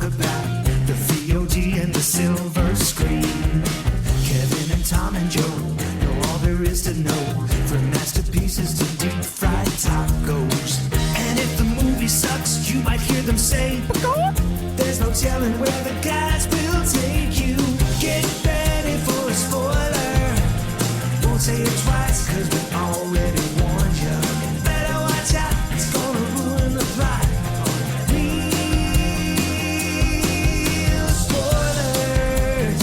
talk about the VOD and the silver screen. Kevin and Tom and Joe know all there is to know, from masterpieces to deep fried tacos. And if the movie sucks, you might hear them say, there's no telling where the guys will take you. Get ready for a spoiler. Won't say it twice, cause we already warned you. Better watch out, it's gonna ruin the plot. Real spoilers.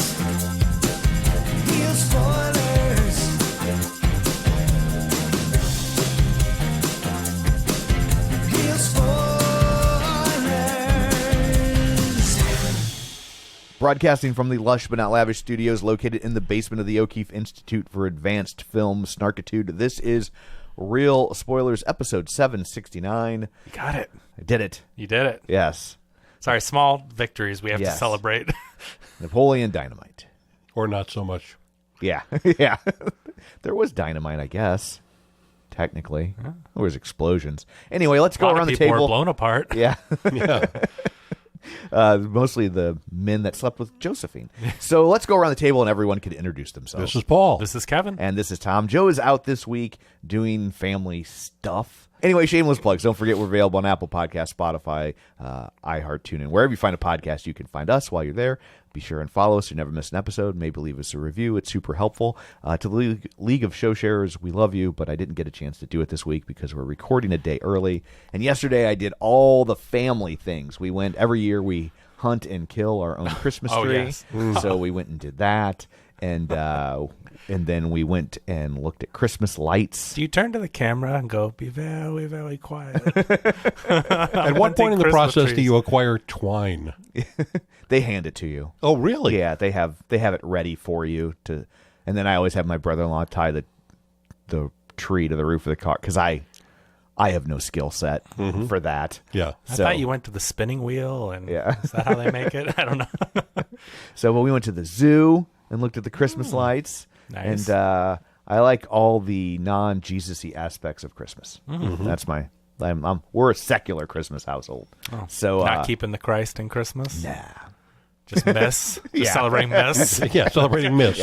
Real spoilers. Real spoilers. Broadcasting from the lush but not lavish studios located in the basement of the O'Keefe Institute for Advanced Film Snarkitude, this is Real Spoilers, episode 769. You got it. I did it. You did it. Yes. Sorry, small victories we have to Yes. celebrate. Napoleon Dynamite. Or not so much. Yeah. Yeah. There was dynamite, I guess. Technically. There was explosions. Anyway, let's go around the people table. were blown apart. Yeah. Yeah. Mostly the men that slept with Josephine. So let's go around the table and everyone can introduce themselves. This is Paul. This is Kevin. And this is Tom. Joe is out this week doing family stuff. Anyway, shameless plugs. Don't forget we're available on Apple Podcasts, Spotify, iHeart, TuneIn. Wherever you find a podcast, you can find us while you're there. Be sure and follow us so you never miss an episode. Maybe leave us a review. It's super helpful. To the League of Show Sharers, we love you, but I didn't get a chance to do it this week because we're recording a day early. And yesterday I did all the family things. We went every year. We hunt and kill our own Christmas Oh, tree. yes. So we went and did that. And then we went and looked at Christmas lights. Do you turn to the camera and go, be very, very quiet? At what point in the process do you acquire twine? They hand it to you. Oh, really? Yeah, they have it ready for you to. And then I always have my brother-in-law tie the tree to the roof of the car because I have no skill set for that. Yeah. I thought you went to the spinning wheel, and Yeah. is that how they make it? I don't know. So we went to the zoo and looked at the Christmas lights. Nice. And I like all the non-Jesus-y aspects of Christmas. That's my. We're a secular Christmas household. So Not keeping the Christ in Christmas? nah. Just miss? Just celebrating miss? Yeah, celebrating miss.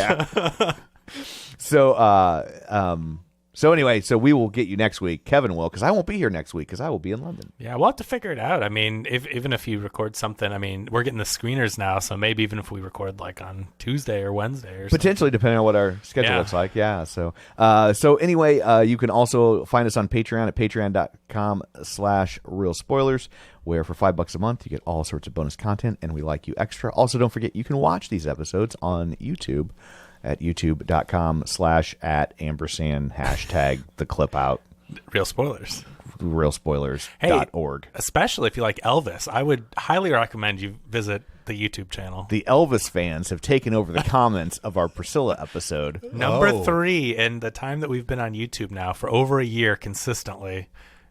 So anyway, so we will get you next week. Kevin will, because I won't be here next week because I will be in London. Yeah, we'll have to figure it out. I mean, even if you record something, I mean, we're getting the screeners now, so maybe even if we record like on Tuesday or Wednesday or something. Potentially, depending on what our schedule looks like. Yeah. So anyway, you can also find us on Patreon at patreon.com/real spoilers, where for $5 a month, you get all sorts of bonus content, and we like you extra. Also, don't forget, you can watch these episodes on YouTube at youtube.com/@ampersand # the clip out. Real spoilers. realspoilers.org. Especially if you like Elvis, I would highly recommend you visit the YouTube channel. The Elvis fans have taken over the comments of our Priscilla episode. Number 3 in the time that we've been on YouTube now for over a year consistently.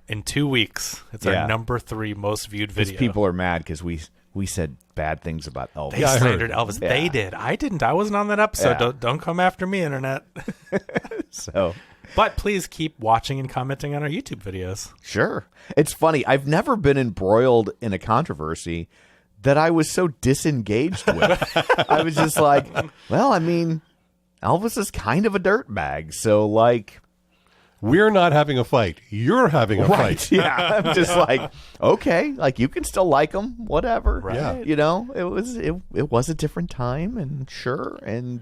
In 2 weeks, it's our number 3 most viewed video. Because people are mad because we said bad things about Elvis. They slandered Elvis. Yeah. They did. I didn't. I wasn't on that episode. Yeah. Don't come after me, Internet. But please keep watching and commenting on our YouTube videos. Sure. It's funny. I've never been embroiled in a controversy that I was so disengaged with. I was just like, well, I mean, Elvis is kind of a dirtbag. So, like... We're not having a fight. You're having a fight. Yeah, I'm just like, okay, like you can still like him, whatever. Right. Yeah. You know, it was a different time, and sure,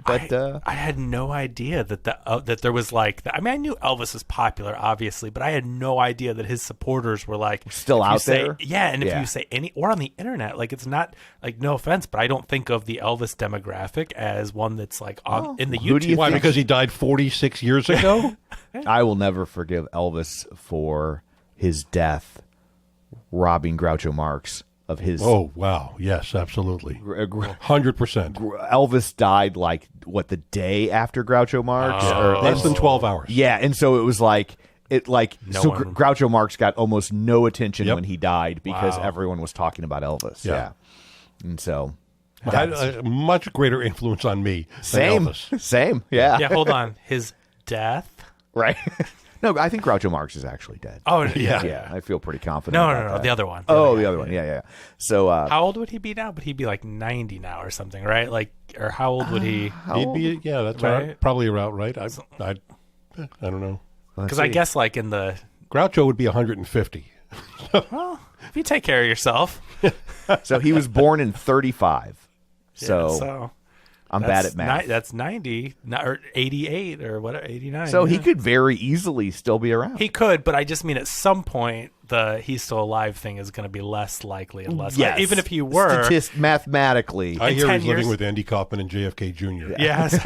but I had no idea that that there was like. I mean, I knew Elvis was popular, obviously, but I had no idea that his supporters were like still out there. Yeah, and if you say or on the internet, like it's not like, no offense, but I don't think of the Elvis demographic as one that's like in the who do YouTube. you Why? think- Because he died 46 years ago? I will never forgive Elvis for his death, robbing Groucho Marx of his. Oh, wow. Yes, absolutely. 100%. Elvis died like the day after Groucho Marx, or Less than 12 hours. Yeah, and so it was like one- Groucho Marx got almost no attention Yep. when he died because Wow. everyone was talking about Elvis. Yeah. And so Had a much greater influence on me than same, Elvis. same, yeah, Yeah, hold on. His death. right. No, I think Groucho Marx is actually dead. Oh, yeah. Yeah, I feel pretty confident. No, about that. the other one. Oh, the other one. Yeah. So, how old would he be now? But he'd be like 90 now or something, right? Like, or how old would he? He'd be, yeah, that's Right? probably about right. I don't know. Because I guess like in the Groucho would be 150. well, if you take care of yourself. so he was born in 35. So I'm bad at math. That's 90 or 88 or whatever, 89. So he could very easily still be around. He could, but I just mean at some point the he's still alive thing is going to be less likely and less. Yes. Even if he were mathematically. I hear 10 he's living years- with Andy Kaufman and JFK Jr. Yes.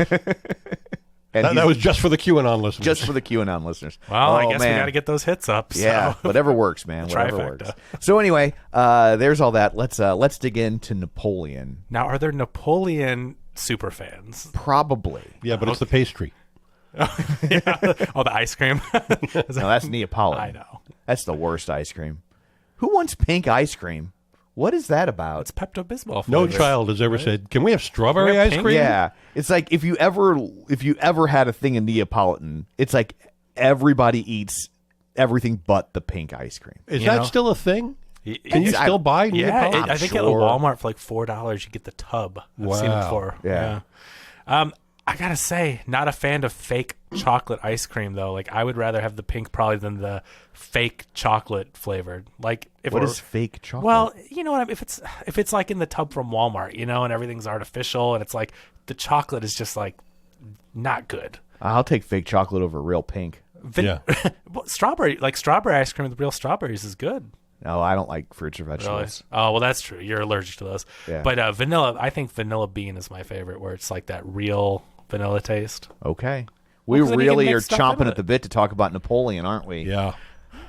And That was just for the QAnon listeners. just for the QAnon listeners. Well, I Oh, guess we man. got to get those hits up. So. Yeah, whatever works, man. Whatever Trifecta. works. So anyway, there's all that. Let's dig into Napoleon. Now, are there Napoleon super fans? Probably. Yeah, but it's the pastry. Oh, the ice cream. No, that's Neapolitan. I know. That's the worst ice cream. Who wants pink ice cream? What is that about? It's Pepto-Bismol. No flavor. child has ever said, "Can we have strawberry Can we have ice pink?" cream?" Yeah, it's like if you ever had a thing in Neapolitan, it's like everybody eats everything but the pink ice cream. Is You that know? still a thing? Can you I- still buy Yeah, Neapolitan? I think at sure. Walmart for like $4 you get the tub. I've seen it Wow. before. Yeah. I gotta say, not a fan of fake chocolate ice cream though. Like I would rather have the pink probably than the fake chocolate flavored. Like if What we're- is fake chocolate? Well, you know what I mean? If it's like in the tub from Walmart, you know, and everything's artificial, and it's like the chocolate is just like not good. I'll take fake chocolate over real pink. Yeah. Well, strawberry ice cream with real strawberries is good. No, I don't like fruits or Really? vegetables. Oh, well, that's true. You're allergic to those. Yeah. But vanilla, I think vanilla bean is my favorite, where it's like that real vanilla taste. Okay. We 'cause then you can really mix are stuff chomping into at the bit to talk about Napoleon, aren't we? Yeah.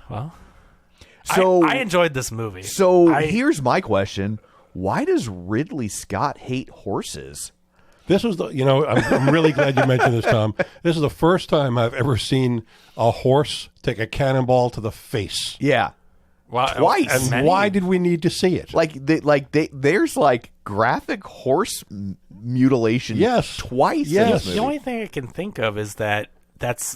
Well, So I enjoyed this movie. So I- here's my question: why does Ridley Scott hate horses? This was I'm really glad you mentioned this, Tom. This is the first time I've ever seen a horse take a cannonball to the face. Yeah, Well, twice. And many- why did we need to see it? there's like graphic horse mutilation. Yes. twice. in Yes. this The movie. only thing I can think of is that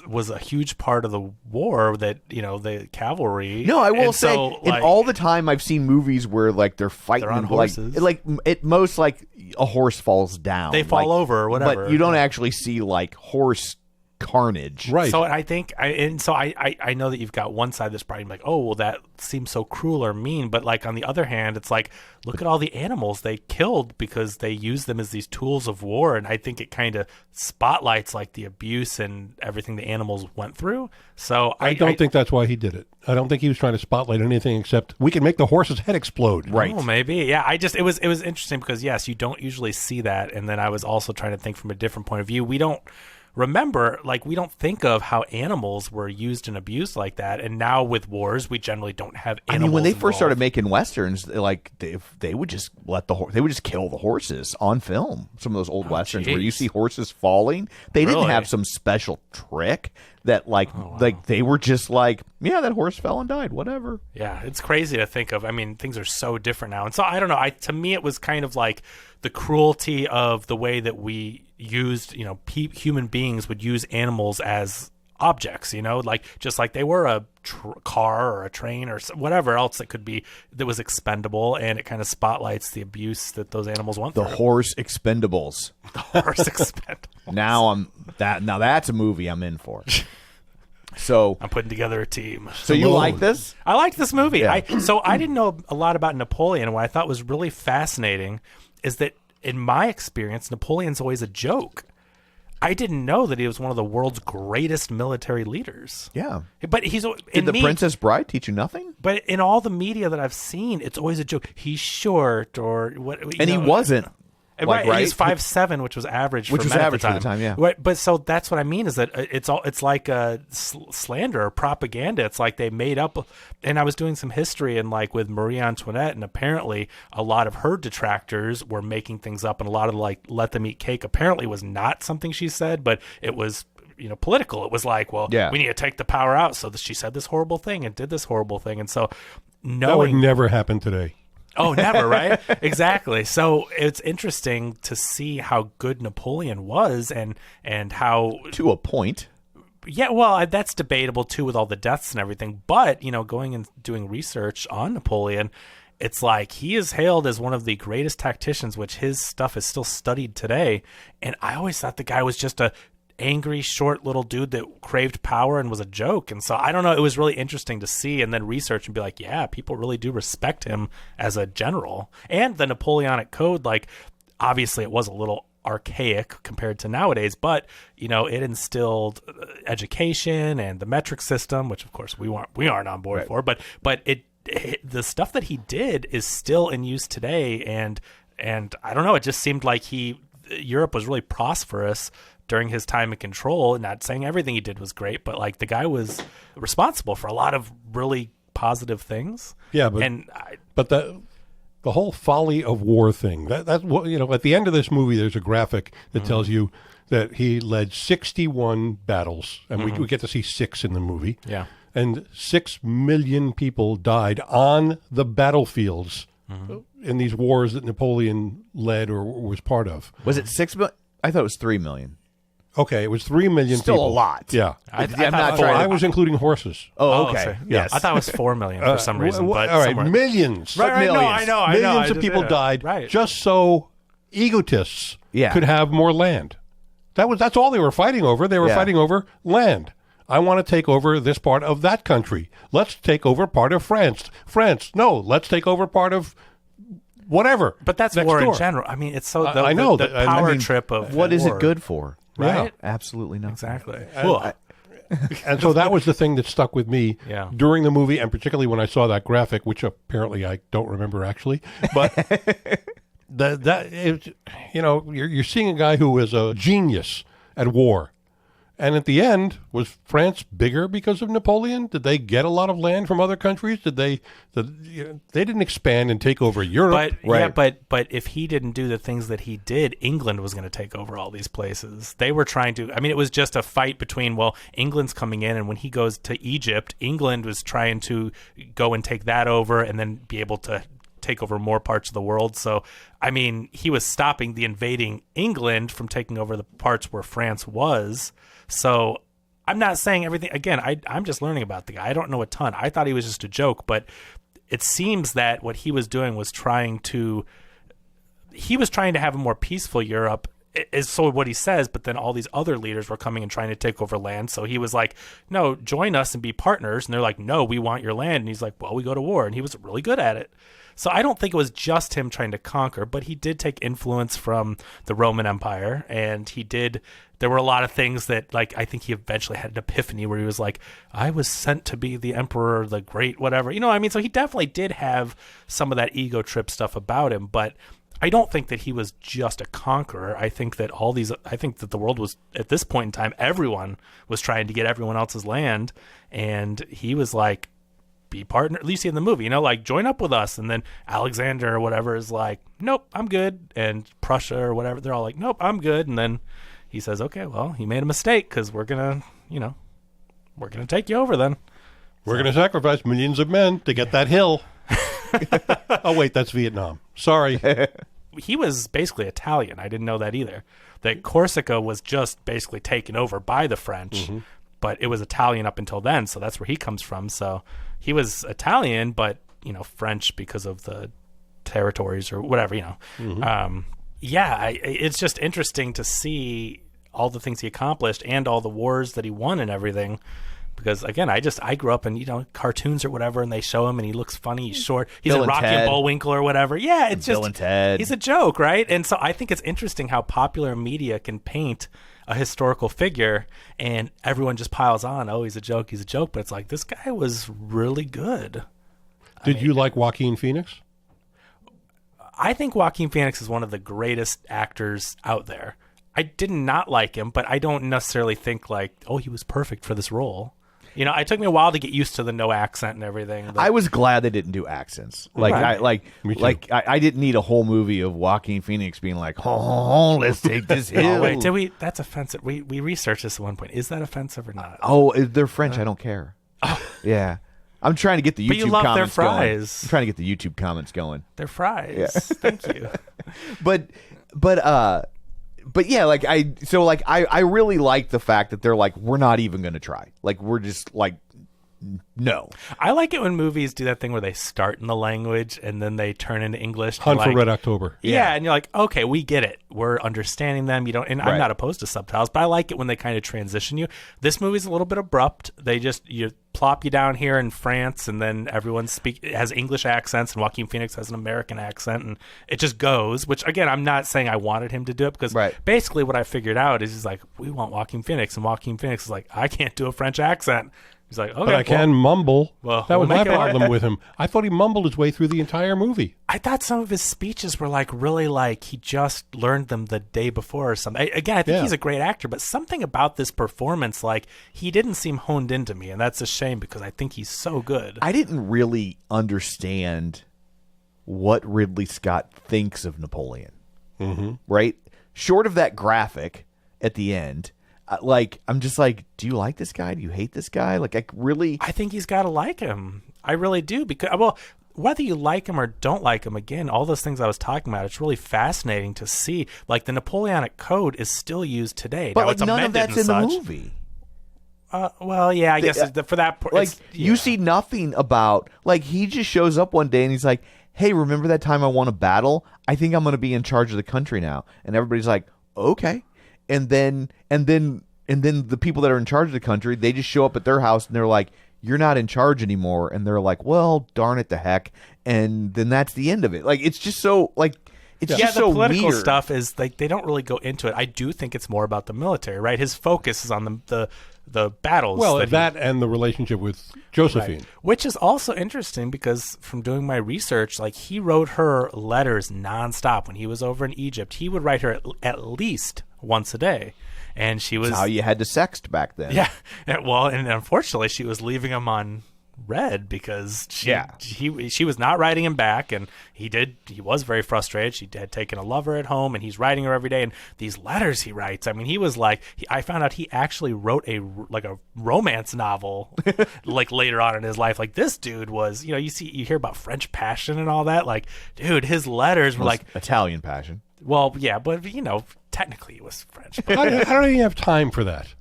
was a huge part of the war, that the cavalry. No, I will And say, so, in like, all the time I've seen movies where like they're fighting, They're on and, like horses. at most like a horse falls down, They fall over or whatever. but you don't actually see like horse carnage. Right. So I think I know that you've got one side that's probably like, oh well, that seems so cruel or mean, but like on the other hand, it's like, look at all the animals they killed because they used them as these tools of war, and I think it kind of spotlights like the abuse and everything the animals went through. So I don't think that's why he did it. I don't think he was trying to spotlight anything except we can make the horse's head explode. Right. Oh, maybe. Yeah. It was interesting because yes, you don't usually see that, and then I was also trying to think from a different point of view. We don't think of how animals were used and abused like that, and now with wars, we generally don't have animals. I mean, when they first started involved. making westerns, they would just they would just kill the horses on film. Some of those old westerns where you geez. see horses falling, they didn't Really? have some special trick that like they were just like, yeah, that horse fell and died, whatever. Yeah, it's crazy to think of. I mean, things are so different now. And so I don't know. To me, it was kind of like the cruelty of the way that we used, human beings would use animals as objects, like just like they were a car or a train or whatever else that was expendable, and it kind of spotlights the abuse that those animals went The through. Horse Expendables. Horse expendable. Now that's a movie I'm in for. So I'm putting together a team. so you like this? I liked this movie. Yeah. I didn't know a lot about Napoleon. What I thought was really fascinating is that in my experience, Napoleon's always a joke. I didn't know that he was one of the world's greatest military leaders. Yeah. But he's Did the Princess Bride teach you nothing? But in all the media that I've seen, it's always a joke. He's short, or what? And he wasn't. Right, right? he's 5'7", which was average, Which for was men average at for the time, yeah. Right, but so that's what I mean is that it's like a slander or propaganda. It's like they made up. And I was doing some history and like with Marie Antoinette, and apparently a lot of her detractors were making things up, and a lot of like let them eat cake apparently was not something she said, but it was political. It was like, well, Yeah. we need to take the power out. So she said this horrible thing and did this horrible thing, and so That would knowing. never happen today. Oh, never, right? Exactly. So it's interesting to see how good Napoleon was, and how To a point. Yeah, well, that's debatable too with all the deaths and everything. But, going and doing research on Napoleon, it's like he is hailed as one of the greatest tacticians, which his stuff is still studied today. And I always thought the guy was just a angry, short little dude that craved power and was a joke. And so I don't know. It was really interesting to see and then research and be like, yeah, people really do respect him as a general. And the Napoleonic Code, like, obviously it was a little archaic compared to nowadays, but it instilled education and the metric system, which of course we aren't on board for, but the stuff that he did is still in use today. And I don't know, it just seemed like Europe was really prosperous during his time in control. Not saying everything he did was great, but like the guy was responsible for a lot of really positive things. Yeah, but the whole folly of war thing, that's what, at the end of this movie, there's a graphic that tells you that he led 61 battles, and we get to see 6 in the movie. Yeah. And 6 million people died on the battlefields in these wars that Napoleon led or was part of. Was it 6 million? I thought it was 3 million. Okay, it was 3 million Still people. a lot. Yeah. I'm not trying I was including horses. Oh, okay. so- Yes. I thought it was 4 million for some reason. But all right, somewhere- millions. Right, millions. No, I know. Millions I of people died Right. just so egotists Yeah. could have more land. That's all they were fighting over. They were Yeah. fighting over land. I want to take over this part of that country. Let's take over part of France. No, let's take over part of whatever. But that's next war door. in general. I mean, it's so I know the that- power trip of What is war. it good for? Right? Absolutely not. Exactly. And so that was the thing that stuck with me Yeah. during the movie, and particularly when I saw that graphic, which apparently I don't remember actually. But you're seeing a guy who was a genius at war. And at the end, was France bigger because of Napoleon? Did they get a lot of land from other countries? They didn't expand and take over Europe. But yeah, but if he didn't do the things that he did, England was going to take over all these places. They were trying to. I mean, it was just a fight between. Well, England's coming in, and when he goes to Egypt, England was trying to go and take that over, and then be able to take over more parts of the world. So, I mean, he was stopping the invading England from taking over the parts where France was. So I'm not saying everything. Again, I'm just learning about the guy. I don't know a ton. I thought he was just a joke, but it seems that what he was doing was trying to have a more peaceful Europe, is so what he says, but then all these other leaders were coming and trying to take over land. So he was like, no, join us and be partners. And they're like, no, we want your land. And he's like, well, we go to war. And he was really good at it. So I don't think it was just him trying to conquer, but he did take influence from the Roman Empire. And there were a lot of things that, like, I think he eventually had an epiphany where he was like, I was sent to be the emperor, the great whatever. You know what I mean? So he definitely did have some of that ego trip stuff about him, but I don't think that he was just a conqueror. I think that the world was, at this point in time, everyone was trying to get everyone else's land. And he was like, be partner, at least in the movie, like join up with us. And then Alexander or whatever is like, nope, I'm good. And Prussia or whatever, they're all like, nope, I'm good. And then he says, okay, well, he made a mistake because we're going to take you over then. We're going to sacrifice millions of men to get that hill. Oh, wait, that's Vietnam. Sorry. He was basically Italian. I didn't know that either. That Corsica was just basically taken over by the French, but it was Italian up until then. So that's where he comes from. So he was Italian, but, French because of the territories or whatever, it's just interesting to see all the things he accomplished and all the wars that he won and everything. Because, again, I grew up in, cartoons or whatever, and they show him, and he looks funny. He's short. He's Bill a Rocky and and Ted. Bullwinkle or whatever. Yeah, it's Bill just... and Ted. He's a joke, right? And so I think it's interesting how popular media can paint a historical figure, and everyone just piles on, oh, he's a joke. But it's like, this guy was really good. Did you like Joaquin Phoenix? I think Joaquin Phoenix is one of the greatest actors out there. I did not like him, but I don't necessarily think like, oh, he was perfect for this role. It took me a while to get used to the no accent and everything. I was glad they didn't do accents. Right. I didn't need a whole movie of Joaquin Phoenix being like, oh, let's take this hill. Oh, wait, did we? That's offensive. We researched this at one point. Is that offensive or not? Oh, they're French. I don't care. Yeah. I'm trying to get the YouTube But you love their comments going. fries. I'm trying to get the YouTube comments going. They're fries. Yeah. Thank you. But but yeah, like I really like the fact that they're like, we're not even going to try. Like, we're just like, no. I like it when movies do that thing where they start in the language and then they turn into English. Hunt for Red October. Yeah, and you're like, okay, we get it. We're understanding them. You don't, and I'm not opposed to subtitles, but I like it when they kind of transition you. This movie's a little bit abrupt. They just plop you down here in France, and then everyone has English accents, and Joaquin Phoenix has an American accent, and it just goes. Which again, I'm not saying I wanted him to do it, because basically what I figured out is he's like, we want Joaquin Phoenix, and Joaquin Phoenix is like, I can't do a French accent. He's like, okay, but I can mumble. Well, that was we'll my make it problem with him. I thought he mumbled his way through the entire movie. I thought some of his speeches were like really like he just learned them the day before or something. Again, I think he's a great actor, but something about this performance, like he didn't seem honed into me, and that's a shame because I think he's so good. I didn't really understand what Ridley Scott thinks of Napoleon. Right? Short of that graphic at the end. Like, I'm just like, do you like this guy? Do you hate this guy? Like, I think he's got to like him. I really do. Because, well, whether you like him or don't like him, again, all those things I was talking about, it's really fascinating to see. Like, the Napoleonic Code is still used today. But now, like, it's none of that's in such. the movie. Well, yeah, I guess for that point. Like, you see nothing about, like, he just shows up one day and he's like, hey, remember that time I won a battle? I think I'm going to be in charge of the country now. And everybody's like, okay. And then the people that are in charge of the country, they just show up at their house and they're like, you're not in charge anymore. And they're like, well, darn it, the heck. And then that's the end of it. Like, it's just so, like, it's just so the political weird. stuff is like they don't really go into it. I do think it's more about the military, right? His focus is on the battles. Well, and the relationship with Josephine. Right. Which is also interesting because from doing my research, like he wrote her letters nonstop when he was over in Egypt. He would write her at least once a day. And she was... That's how you had to sext back then. Yeah. Well, and unfortunately, she was leaving him on red because she was not writing him back, and he was very frustrated. She had taken a lover at home, and he's writing her every day. And these letters he writes, I mean, he was like... I found out he actually wrote a romance novel like later on in his life. Like this dude was... You hear about French passion and all that. Like, dude, his letters were like... Italian passion. Well, yeah, but, technically it was French. But I don't even have time for that.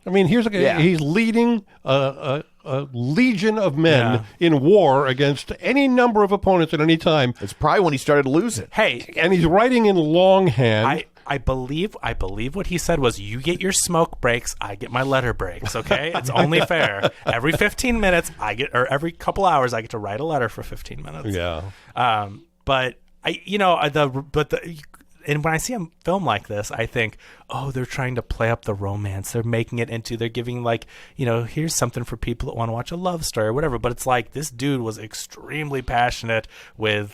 I mean, here's a guy, he's leading a legion of men in war against any number of opponents at any time. It's probably when he started losing. Hey, and he's writing in longhand. I believe what he said was, you get your smoke breaks, I get my letter breaks, okay? It's only fair. Every 15 minutes every couple hours I get to write a letter for 15 minutes. Yeah. But and when I see a film like this, I think, oh, they're trying to play up the romance. They're making it into, they're giving here's something for people that want to watch a love story or whatever. But it's like this dude was extremely passionate with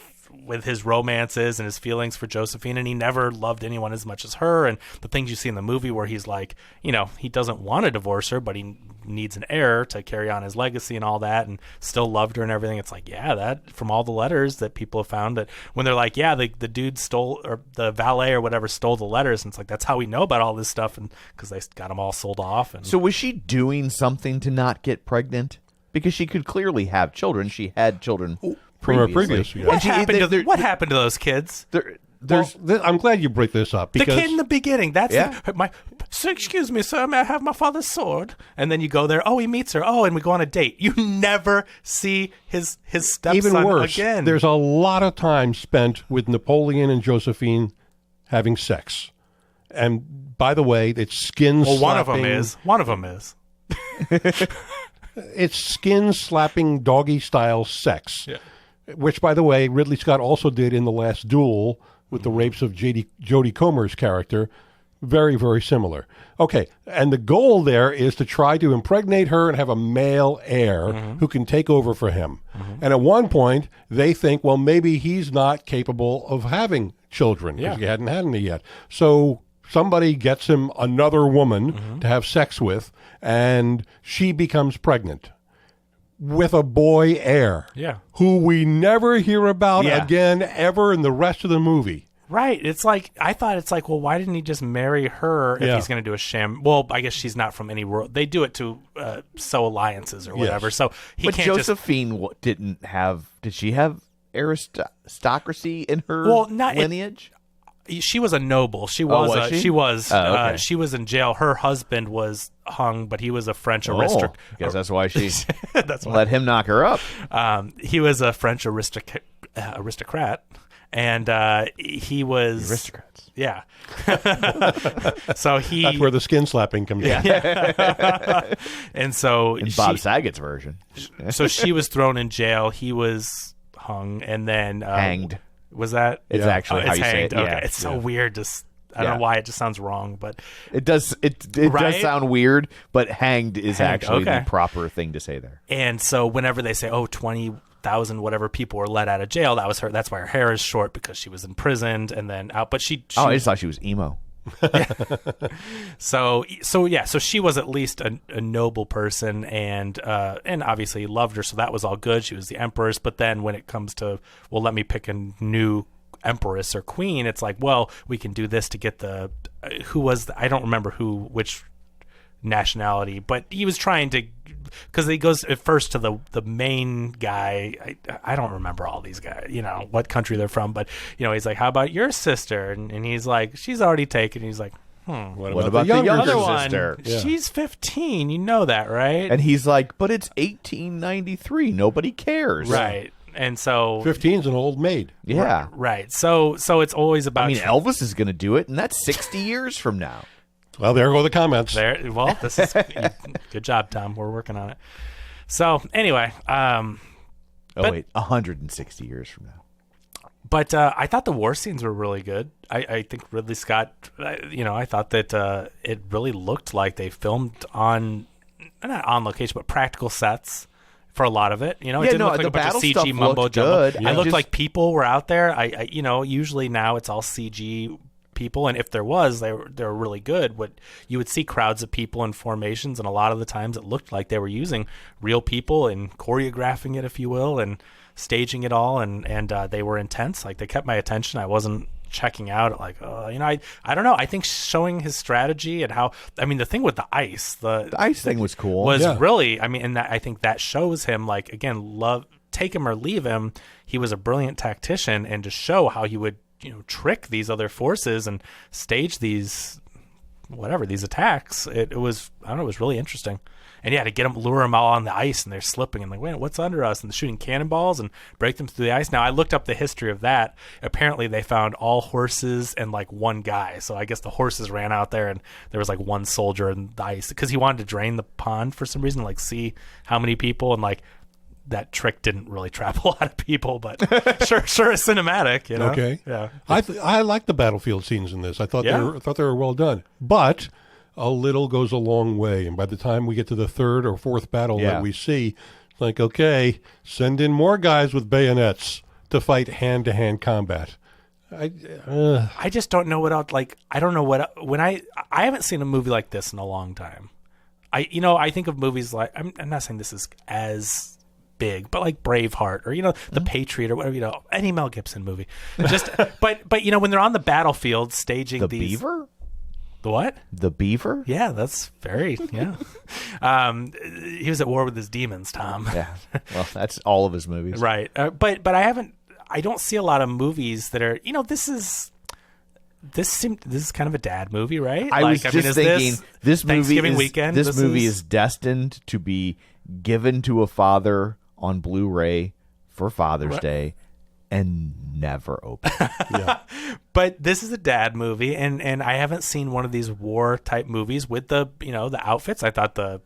his romances and his feelings for Josephine, and he never loved anyone as much as her. And the things you see in the movie where he's like, he doesn't want to divorce her, but he needs an heir to carry on his legacy and all that, and still loved her and everything. It's like, that from all the letters that people have found, that when they're like, the dude stole, or the valet or whatever stole the letters, and it's like, that's how we know about all this stuff, and because they got them all sold off. And so was she doing something to not get pregnant? Because she could clearly have children. She had children from her previous. What happened to those kids? I'm glad you bring this up. Because the kid in the beginning, so excuse me, sir, may I have my father's sword? And then you go there, he meets her, and we go on a date. You never see his stepson even worse, again. There's a lot of time spent with Napoleon and Josephine having sex. And by the way, it's skin slapping. One of them is. It's skin slapping doggy style sex. Yeah. Which, by the way, Ridley Scott also did in The Last Duel with the rapes of Jodie Comer's character. Very, very similar. Okay, and the goal there is to try to impregnate her and have a male heir who can take over for him. And at one point, they think, well, maybe he's not capable of having children because he hadn't had any yet. So somebody gets him another woman to have sex with, and she becomes pregnant with a boy heir, who we never hear about again ever in the rest of the movie. Right. It's like, I thought it's like, well, why didn't he just marry her if he's going to do a sham? Well, I guess she's not from any world. They do it to sow alliances or whatever. Yes. So he but can't Josephine did she have aristocracy in her lineage? She was a noble. She was. she? She was. Okay. She was in jail. Her husband was hung, but he was a French aristocrat. I guess that's why she That's why. let him knock her up. He was a French aristocrat, and he was Aristocrats. Yeah. So he. That's where the skin slapping comes in. And so In Bob Saget's version. so she was thrown in jail. He was hung, and then Hanged. Was that? It's actually how it's you say hanged. it. Okay. Yeah. It's so weird. Just I don't know why it just sounds wrong, but It does Right? does sound weird, but hanged is Hanged, actually okay. the proper thing to say there. and so whenever they say 20,000 whatever people were let out of jail, that was her. That's why her hair is short, because she was imprisoned and then out. But she I just thought she was emo. So she was at least a noble person, and obviously loved her, so that was all good. She was the empress. But then when it comes to, well, let me pick a new empress or queen, it's like, well, we can do this to get the I don't remember which nationality, but he was trying to, because he goes at first to the main guy. I don't remember all these guys, what country they're from, but he's like, how about your sister? And he's like, she's already taken. And he's like, What about the younger other one, sister? she's 15. You know that, right? And he's like, but it's 1893. Nobody cares. Right. And so 15's an old maid. Yeah. right. So it's always about I mean, Elvis is going to do it, and that's 60 years from now. Well, there go the comments. there. Well, this is good job, Tom. We're working on it. So anyway, Wait, 160 years from now. but I thought the war scenes were really good. I think Ridley Scott, I thought that it really looked like they filmed not on location, but practical sets for a lot of it. It didn't look like the a bunch of battle CG stuff mumbo looked jumbo. good. It looked like people were out there. Usually now it's all CG people, and if there was, they were really good. What you would see crowds of people in formations, and a lot of the times it looked like they were using real people and choreographing it, if you will, and staging it all, and they were intense. Like, they kept my attention. I wasn't checking out like, I don't know. I think showing his strategy and how, the thing with the ice, the ice thing was cool. was really, and I think that shows him, like, again, take him or leave him. He was a brilliant tactician, and to show how he would, trick these other forces and stage these attacks. It was, I don't know, it was really interesting. And yeah, to lure them all on the ice, and they're slipping, and like, wait, what's under us? And they're shooting cannonballs and break them through the ice. Now, I looked up the history of that. Apparently, they found all horses and like one guy. So I guess the horses ran out there, and there was like one soldier in the ice, because he wanted to drain the pond for some reason, like see how many people, and like that trick didn't really trap a lot of people, but sure, is cinematic. Okay, yeah. I like the battlefield scenes in this. I thought they were well done, but a little goes a long way. And by the time we get to the third or fourth battle that we see, it's like, okay, send in more guys with bayonets to fight hand-to-hand combat. I just don't know what else. Like, I don't know when I haven't seen a movie like this in a long time. I think of movies like, I'm not saying this is as big, but like Braveheart or The Patriot or whatever, any Mel Gibson movie. Just but when they're on the battlefield staging these Beaver? The what? The Beaver? Yeah, that's very he was at war with his demons, Tom. Yeah. Well, that's all of his movies. Right. But I don't see a lot of movies that are, this is kind of a dad movie, right? I was just thinking this movie Thanksgiving is, weekend. This movie is destined to be given to a father on Blu-ray for Father's Day and never open. But this is a dad movie, and I haven't seen one of these war type movies with the the outfits. I thought the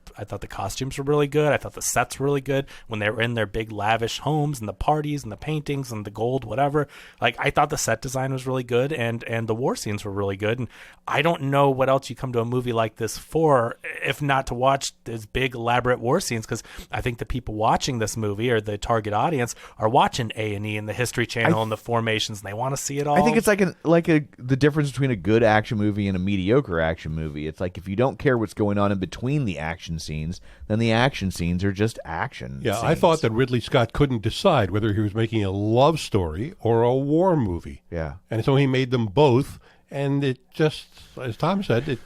costumes were really good. I thought the sets were really good when they were in their big lavish homes, and the parties and the paintings and the gold, whatever. Like, I thought the set design was really good, and the war scenes were really good. And I don't know what else you come to a movie like this for, if not to watch these big elaborate war scenes, because I think the people watching this movie, or the target audience, are watching A&E and the History Channel and the formations, and they want to see it all. I think it's the difference between a good action movie and a mediocre action movie. It's like, if you don't care what's going on in between the action scenes, then the action scenes are just action scenes. I thought that Ridley Scott couldn't decide whether he was making a love story or a war movie. Yeah. And so he made them both, and it just, as Tom said,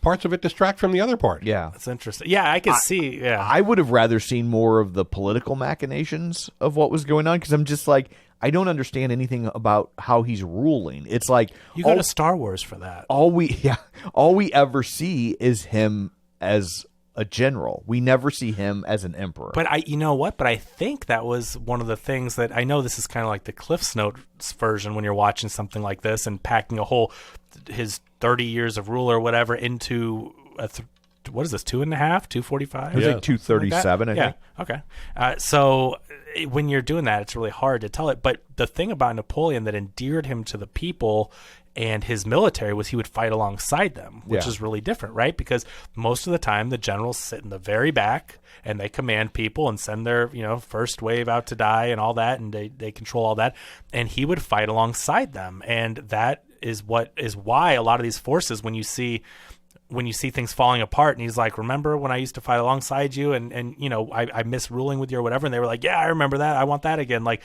parts of it distract from the other part. Yeah. That's interesting. Yeah, I could see. Yeah, I would have rather seen more of the political machinations of what was going on, because I'm just like, I don't understand anything about how he's ruling. It's like You go to Star Wars for that. all we ever see is him as a general. We never see him as an emperor. But you know what? But I think that was one of the things that I know. This is kind of like the Cliff's Notes version when you're watching something like this and packing his 30 years of rule or whatever into what is this, 2.5, 245? It was like 237, I think. Okay. So when you're doing that, it's really hard to tell it. But the thing about Napoleon that endeared him to the people and his military was he would fight alongside them, which is really different, right? Because most of the time the generals sit in the very back and they command people and send their, first wave out to die and all that, and they control all that. And he would fight alongside them. And that is why a lot of these forces, when you see things falling apart, and he's like, remember when I used to fight alongside you and I miss ruling with you or whatever, and they were like, yeah, I remember that, I want that again. Like,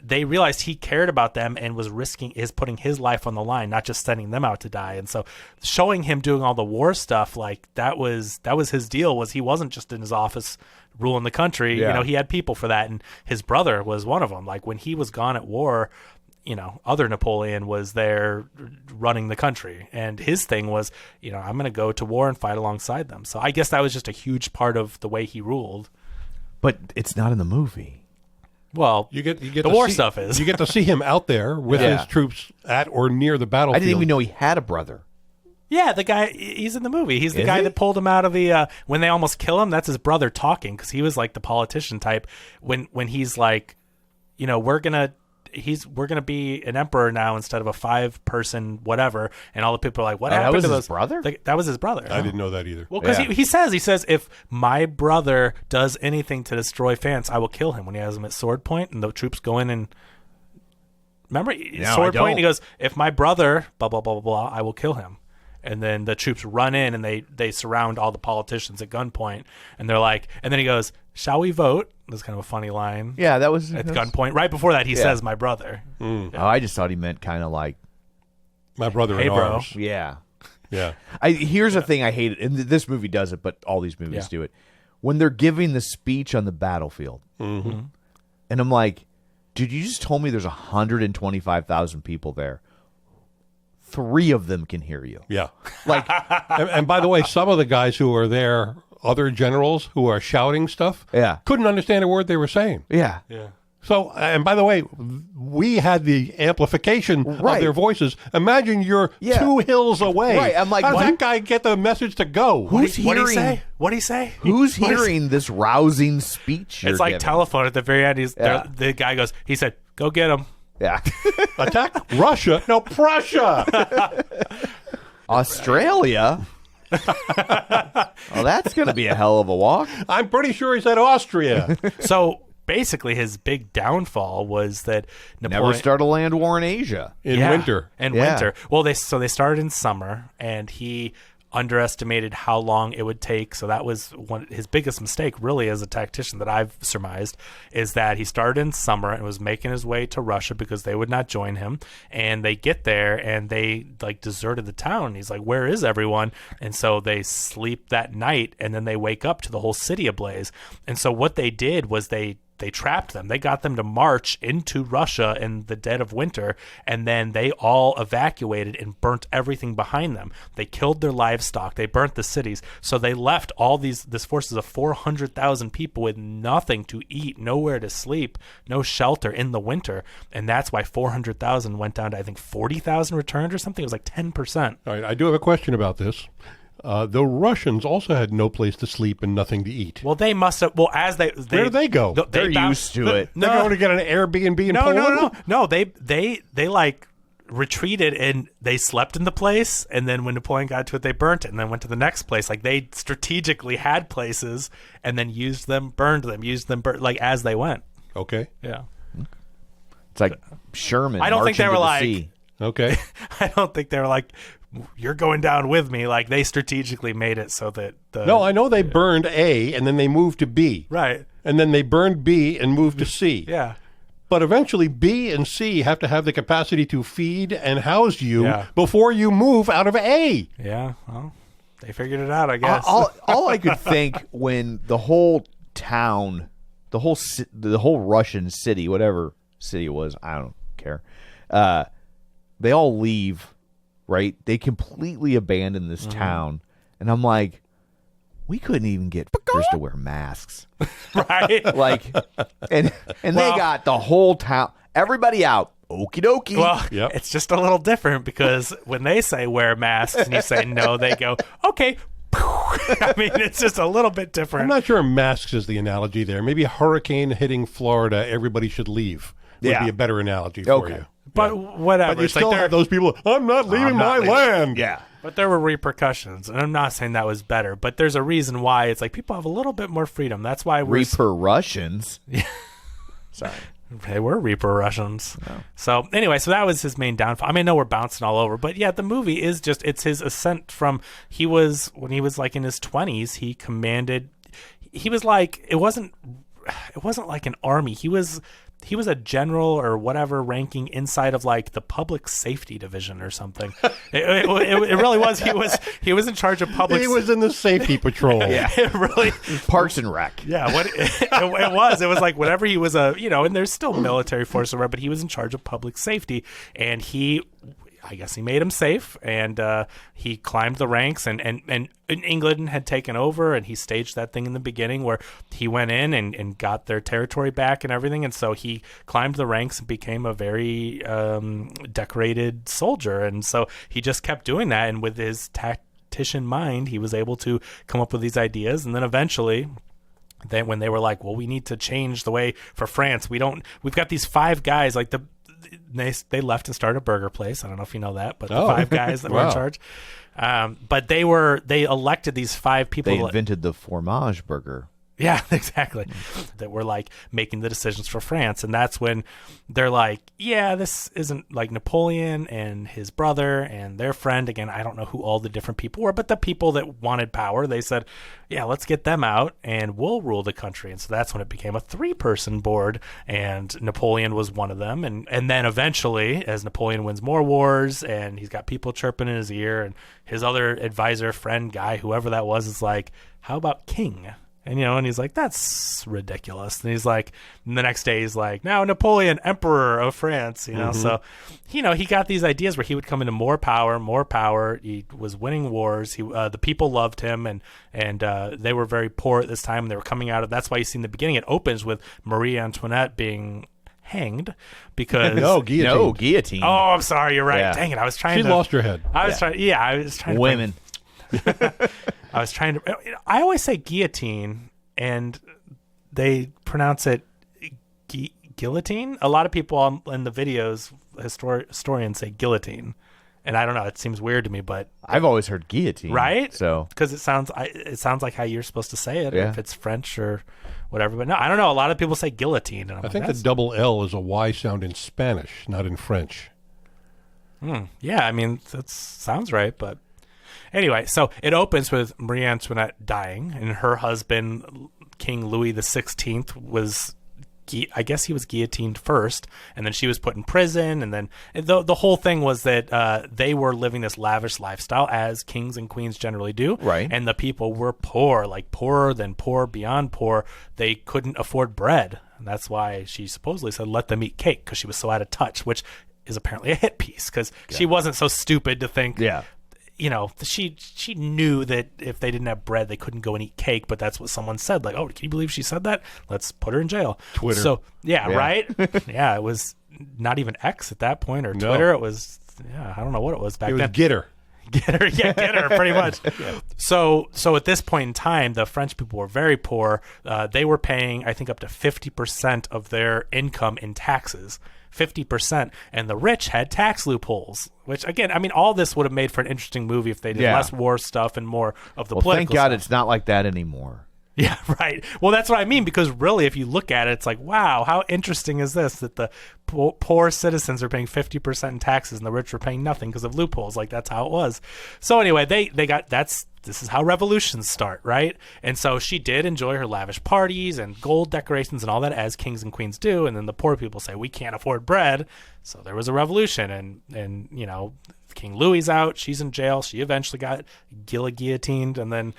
they realized he cared about them and was putting his life on the line, not just sending them out to die. And so showing him doing all the war stuff, like that was his deal, was he wasn't just in his office ruling the country. He had people for that, and his brother was one of them. Like, when he was gone at war, other Napoleon was there running the country, and his thing was, I'm going to go to war and fight alongside them. So I guess that was just a huge part of the way he ruled. But it's not in the movie. Well, You get the war stuff is. You get to see him out there with his troops at or near the battlefield. I didn't even know he had a brother. Yeah, the guy, he's in the movie. He's the guy that pulled him out of the, when they almost kill him, that's his brother talking, because he was like the politician type. When he's like, we're going to be an emperor now instead of a 5-person whatever, and all the people are like, what happened to those? Brother? That was his brother. I didn't know that either. Well, because he says, if my brother does anything to destroy France, I will kill him, when he has him at sword point, and the troops go in and... Remember? Sword point, he goes, if my brother, blah, blah, blah, blah, blah, I will kill him. And then the troops run in and they surround all the politicians at gunpoint. And they're like, and then he goes, shall we vote? That's kind of a funny line. Yeah, that was... At gunpoint. Right before that, he says, my brother. Oh, I just thought he meant kind of like... My brother Hey, in bro. arms. Yeah. Yeah. Here's a thing I hated, and this movie does it, but all these movies do it. When they're giving the speech on the battlefield, and I'm like, dude, you just told me there's 125,000 people there. 3 of them can hear you. Yeah. Like, And by the way, some of the guys who are there, other generals who are shouting stuff, couldn't understand a word they were saying. yeah. So, and by the way, we had the amplification of their voices. Imagine you're 2 hills away. Right, I'm like, how does what? that guy get the message to go? What'd he say? What'd he say? Who's hearing this rousing speech you're It's like giving? telephone at the very end. The guy goes, he said, go get him. Yeah. Attack Russia? No, Prussia. Australia? Oh, that's going to be a hell of a walk. I'm pretty sure he said Austria. So basically his big downfall was that Napoleon... Never start a land war in Asia. In winter. Winter. Well, they started in summer, and he underestimated how long it would take. So that was his biggest mistake, really, as a tactician that I've surmised, is that he started in summer and was making his way to Russia because they would not join him. And they get there and they deserted the town. He's like, where is everyone? And so they sleep that night, and then they wake up to the whole city ablaze. And so what they did was they trapped them. They got them to march into Russia in the dead of winter, and then they all evacuated and burnt everything behind them. They killed their livestock. They burnt the cities. So they left this forces of 400,000 people with nothing to eat, nowhere to sleep, no shelter in the winter. And that's why 400,000 went down to, I think, 40,000 returned or something. It was like 10%. All right, I do have a question about this. The Russians also had no place to sleep and nothing to eat. Well, they must have. Well, where do they go? They're used to it. They're going to get an Airbnb in Poland? No. They retreated and they slept in the place, and then when Napoleon got to it, they burnt it, and then went to the next place. Like, they strategically had places and then used them, burned them, like as they went. Okay. Yeah. It's like Sherman. I don't think they were like. Sea. Okay. I don't think they were like, you're going down with me. Like, they strategically made it so that No, I know they burned A and then they moved to B. Right. And then they burned B and moved to C. Yeah. But eventually B and C have to have the capacity to feed and house you before you move out of A. Yeah. Well, they figured it out, I guess. All I could think when the whole town, the whole Russian city, whatever city it was. I don't care. They all leave, right? They completely abandon this town. And I'm like, we couldn't even get f***ers to wear masks. Right? Like, and they got the whole town, everybody out. Okie dokie. Well, it's just a little different because when they say wear masks and you say no, they go, okay. I mean, it's just a little bit different. I'm not sure masks is the analogy there. Maybe a hurricane hitting Florida, everybody should leave would be a better analogy for you. But whatever. But you still have those people, I'm not leaving my land. Yeah. But there were repercussions, and I'm not saying that was better, but there's a reason why it's like people have a little bit more freedom. That's why we're... Repercussions? Sorry. They were Reaper Russians. No. So anyway, so that was his main downfall. I mean, I know we're bouncing all over, but yeah, the movie is just, it's his ascent from, when he was like in his 20s, he commanded, he was like, it wasn't like an army. He was a general or whatever ranking inside of like the public safety division or something. It really was. He was in charge of public. He was in the safety patrol. Yeah, it really Parks and Rec. Yeah, what it was. It was like whenever he was and there's still military force around, but he was in charge of public safety, and I guess he made him safe, and he climbed the ranks, and England had taken over, and he staged that thing in the beginning where he went in and got their territory back and everything, and so he climbed the ranks and became a very decorated soldier, and so he just kept doing that, and with his tactician mind, he was able to come up with these ideas, and then eventually... when they were like, well, we need to change the way for France. We've got these 5 guys, like they left and started a burger place. I don't know if you know that, but the 5 guys that were in charge. But they elected these 5 people. They invented the fromage burger. Yeah, exactly. That were like making the decisions for France. And that's when they're like, yeah, this isn't like Napoleon and his brother and their friend. Again, I don't know who all the different people were, but the people that wanted power, they said, yeah, let's get them out and we'll rule the country. And so that's when it became a 3-person board, and Napoleon was one of them. And then eventually, as Napoleon wins more wars and he's got people chirping in his ear, and his other advisor, friend, guy, whoever that was, is like, how about king? And, and he's like, that's ridiculous. And he's like, and the next day he's like, now Napoleon, Emperor of France, So, he got these ideas where he would come into more power. He was winning wars. The people loved him, and they were very poor at this time. They were coming out of, that's why you see in the beginning, it opens with Marie Antoinette being hanged because guillotine. Oh, I'm sorry. You're right. Yeah. Dang it. I was trying to. She lost her head. I was trying. Women. I was trying to. I always say guillotine, and they pronounce it guillotine. A lot of people in the videos, historians say guillotine, and I don't know. It seems weird to me, but I've always heard guillotine, right? So because it sounds like how you're supposed to say it, or if it's French or whatever. But no, I don't know. A lot of people say guillotine, and I think the double L is a Y sound in Spanish, not in French. Yeah, I mean that sounds right, but. Anyway, so it opens with Marie Antoinette dying, and her husband, King Louis XVI, was, I guess he was guillotined first, and then she was put in prison, and then the whole thing was that they were living this lavish lifestyle, as kings and queens generally do, right? And the people were poor, like poorer than poor, beyond poor. They couldn't afford bread, and that's why she supposedly said, let them eat cake, because she was so out of touch, which is apparently a hit piece, because she wasn't so stupid to think... Yeah. She knew that if they didn't have bread, they couldn't go and eat cake, but that's what someone said. Like, oh, can you believe she said that? Let's put her in jail. Twitter. So, yeah. Right? Yeah, it was not even X at that point, or Twitter. It was, I don't know what it was back then. It was Gitter. Get her, pretty much. Yeah. So at this point in time, the French people were very poor. They were paying, I think, up to 50% of their income in taxes. 50%, and the rich had tax loopholes, which again, I mean, all this would have made for an interesting movie if they did less war stuff and more of the political thank God stuff. It's not like that anymore. Yeah, right. Well, that's what I mean, because really, if you look at it, it's like, wow, how interesting is this, that the poor citizens are paying 50% in taxes and the rich are paying nothing because of loopholes. Like, that's how it was. So anyway, they got, this is how revolutions start, right? And so she did enjoy her lavish parties and gold decorations and all that, as kings and queens do. And then the poor people say, we can't afford bread. So there was a revolution, and King Louis out. She's in jail. She eventually got guillotined, and then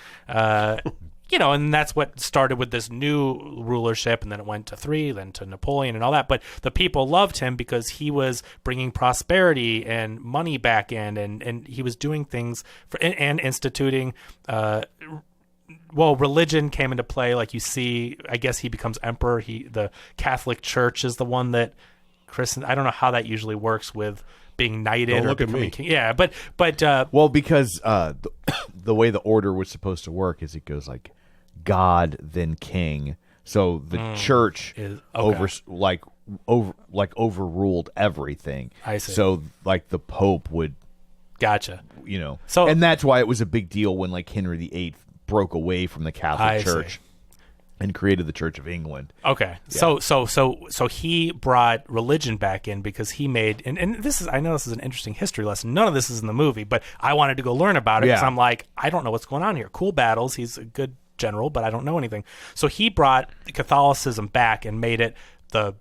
and that's what started with this new rulership, and then it went to 3, then to Napoleon and all that. But the people loved him because he was bringing prosperity and money back in, and he was doing things and instituting. Religion came into play, like you see. I guess he becomes emperor. The Catholic Church is the one that I don't know how that usually works with being knighted. Don't or look at me. king. Yeah, but because the way the order was supposed to work is it goes like God then king. So the church overruled everything. I see. So like the Pope would, gotcha. So and that's why it was a big deal when like Henry VIII broke away from the Catholic Church and created the Church of England. Okay. Yeah. So he brought religion back in because he made and this is, I know this is an interesting history lesson. None of this is in the movie, but I wanted to go learn about it because I'm like, I don't know what's going on here. Cool battles. He's a good general, but I don't know anything. So he brought Catholicism back and made it the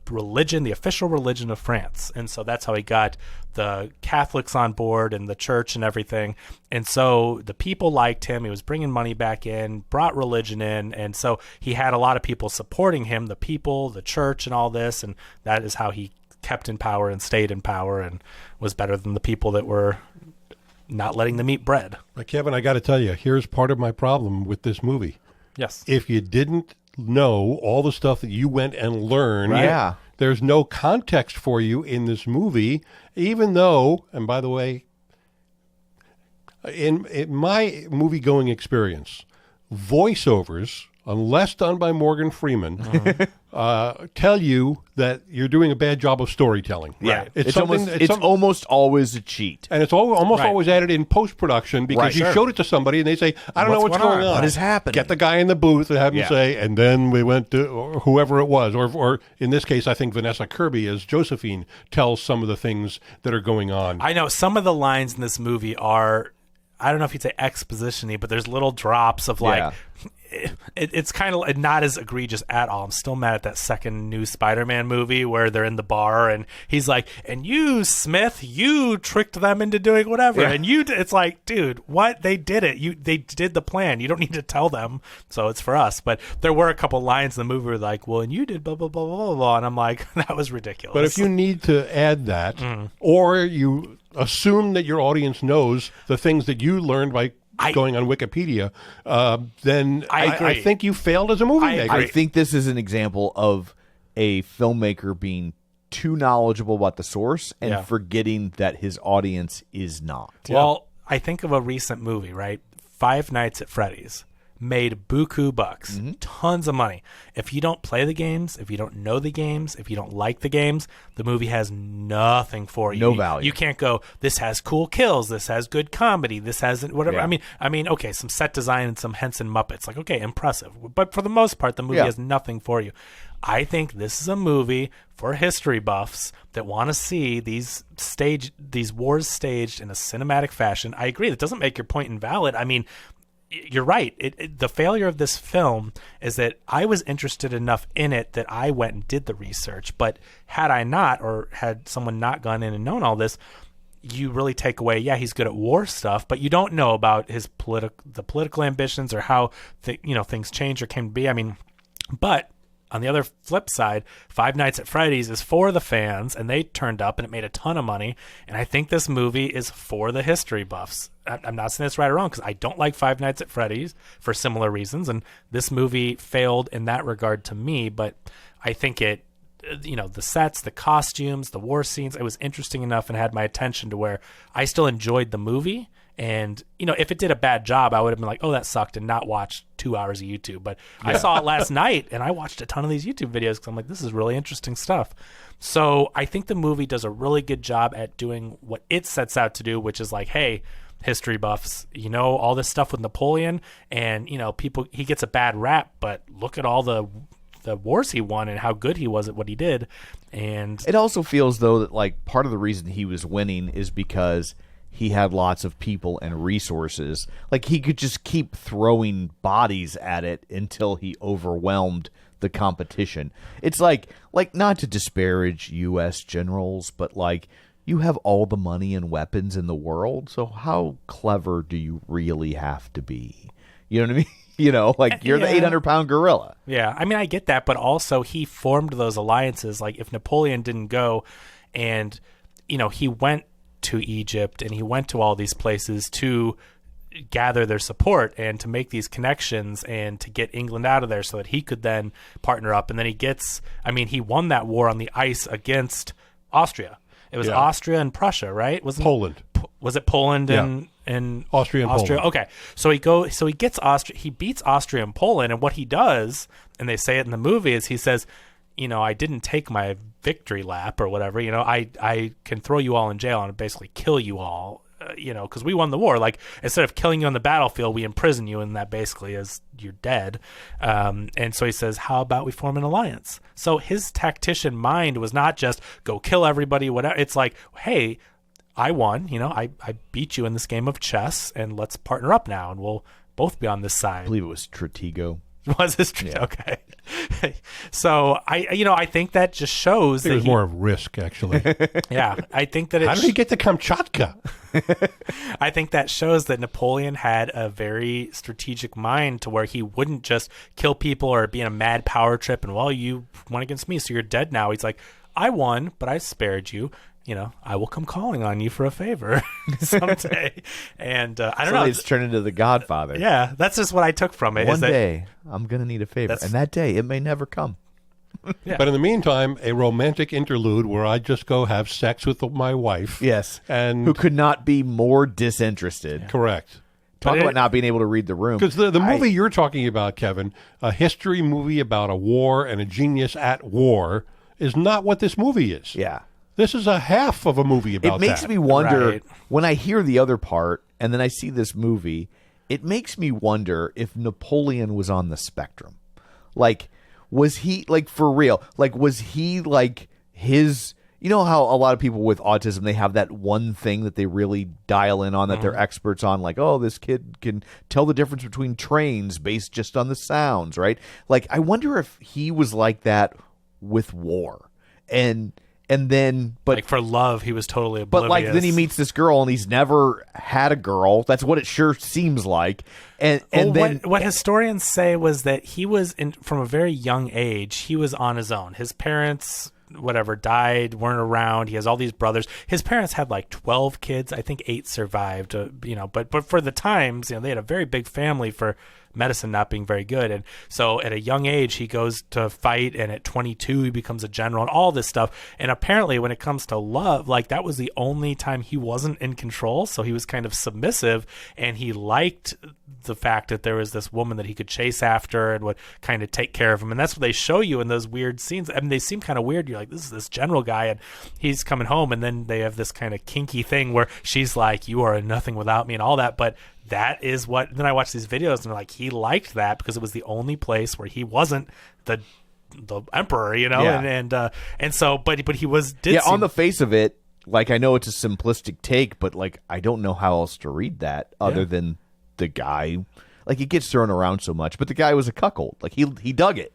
religion, the official religion of France. And so that's how he got the Catholics on board and the church and everything. And so the people liked him. He was bringing money back in, brought religion in. And so he had a lot of people supporting him, the people, the church and all this. And that is how he kept in power and stayed in power and was better than the people that were not letting them eat bread. But Kevin, I got to tell you, here's part of my problem with this movie. Yes. If you didn't know all the stuff that you went and learned, right. There's no context for you in this movie, even though, and by the way, in my movie-going experience, voiceovers, unless done by Morgan Freeman, tell you that you're doing a bad job of storytelling. Yeah, Right. It's almost always a cheat. And it's almost always added in post-production because you showed it to somebody and they say, I don't know what's going on. What is happening? Get the guy in the booth and have him say, and then we went to or whoever it was. Or in this case, I think Vanessa Kirby as Josephine tells some of the things that are going on. I know some of the lines in this movie are, I don't know if you'd say exposition-y, but there's little drops of like, it's kind of not as egregious at all. I'm still mad at that second new Spider-Man movie where they're in the bar and he's like, and you, Smith, you tricked them into doing whatever. Yeah. And it's like, dude, what? They did it. They did the plan. You don't need to tell them. So it's for us. But there were a couple lines in the movie where like, well, and you did blah, blah, blah, blah, blah. And I'm like, that was ridiculous. But if you need to add that or you assume that your audience knows the things that you learned by going on Wikipedia, then I think you failed as a movie maker. I think this is an example of a filmmaker being too knowledgeable about the source and forgetting that his audience is not. Well, I think of a recent movie, right? Five Nights at Freddy's. Made buku bucks, tons of money. If you don't play the games, if you don't know the games, if you don't like the games, the movie has nothing for you. No value. You can't go, this has cool kills, this has good comedy, this has whatever. Yeah. I mean, okay, some set design and some Henson Muppets. Like, okay, impressive. But for the most part, the movie has nothing for you. I think this is a movie for history buffs that want to see these wars staged in a cinematic fashion. I agree. That doesn't make your point invalid. I mean, you're right. The failure of this film is that I was interested enough in it that I went and did the research. But had I not, or had someone not gone in and known all this, you really take away, he's good at war stuff, but you don't know about his the political ambitions or how things change or came to be. I mean, but on the other flip side, Five Nights at Freddy's is for the fans, and they turned up, and it made a ton of money. And I think this movie is for the history buffs. I'm not saying it's right or wrong, because I don't like Five Nights at Freddy's for similar reasons, and this movie failed in that regard to me. But I think it, the sets, the costumes, the war scenes, it was interesting enough and had my attention to where I still enjoyed the movie. And, if it did a bad job, I would have been like, oh, that sucked, and not watch 2 hours of YouTube. But I saw it last night, and I watched a ton of these YouTube videos because I'm like, this is really interesting stuff. So I think the movie does a really good job at doing what it sets out to do, which is like, hey, history buffs, all this stuff with Napoleon, and, he gets a bad rap, but look at all the wars he won and how good he was at what he did. And it also feels, though, that like part of the reason he was winning is because he had lots of people and resources. Like, he could just keep throwing bodies at it until he overwhelmed the competition. It's like not to disparage U.S. generals, but like, you have all the money and weapons in the world, so how clever do you really have to be? You know what I mean? Like you're the Yeah. 800-pound gorilla. Yeah, I mean, I get that, but also he formed those alliances. Like if Napoleon didn't go, and he went to Egypt and he went to all these places to gather their support and to make these connections and to get England out of there so that he could then partner up. And then he won that war on the ice against Austria. It was Austria and Prussia, right? Poland. Was it Poland and Austria and Poland. Okay. So he gets Austria, he beats Austria and Poland, and what he does, and they say it in the movie, is he says, I didn't take my victory lap or whatever. I can throw you all in jail and basically kill you all, because we won the war. Like, instead of killing you on the battlefield, we imprison you, and that basically is you're dead. And so he says, how about we form an alliance? So his tactician mind was not just go kill everybody, whatever. It's like, hey, I won, I beat you in this game of chess, and let's partner up now, and we'll both be on this side. I believe it was Stratego. Was this true? Yeah. Okay. So I think that just shows It was more of risk, actually. Yeah, I think that How did he get to Kamchatka? I think that shows that Napoleon had a very strategic mind to where he wouldn't just kill people or be in a mad power trip and, well, you went against me, so you're dead now. He's like, I won, but I spared you. I will come calling on you for a favor someday. And I don't know. It's turned into The Godfather. Yeah, that's just what I took from it. One day, I'm going to need a favor. And that day, it may never come. Yeah. But in the meantime, a romantic interlude where I just go have sex with my wife. Yes. And who could not be more disinterested. Correct. Talk about not being able to read the room. Because the movie you're talking about, Kevin, a history movie about a war and a genius at war, is not what this movie is. Yeah. This is a half of a movie about that. It makes me wonder, Right. when I hear the other part and then I see this movie, it makes me wonder if Napoleon was on the spectrum. Like, was he, like, for real? Like, was he, like, his... You know how a lot of people with autism, they have that one thing that they really dial in on, that they're experts on, like, oh, this kid can tell the difference between trains based just on the sounds, right? Like, I wonder if he was like that with war. And then, but like, for love, he was totally oblivious. But like, then he meets this girl, and he's never had a girl. That's what it sure seems like. And then what historians say was that he was from a very young age. He was on his own. His parents, whatever, died, weren't around. He has all these brothers. His parents had like 12 kids. I think 8 survived. But for the times, they had a very big family for medicine not being very good. And so at a young age, he goes to fight, and at 22 he becomes a general and all this stuff. And apparently when it comes to love, like, that was the only time he wasn't in control. So he was kind of submissive, and he liked the fact that there was this woman that he could chase after and would kind of take care of him. And that's what they show you in those weird scenes. I mean, they seem kind of weird. You're like, this is this general guy, and he's coming home, and then they have this kind of kinky thing where she's like, you are nothing without me, and all that. But that is what, then I watch these videos, and they're like, he liked that because it was the only place where he wasn't the emperor, Yeah. and so, but he was, on the face of it, like, I know it's a simplistic take, but like, I don't know how else to read that other than the guy, like, it gets thrown around so much, but the guy was a cuckold. Like, he dug it.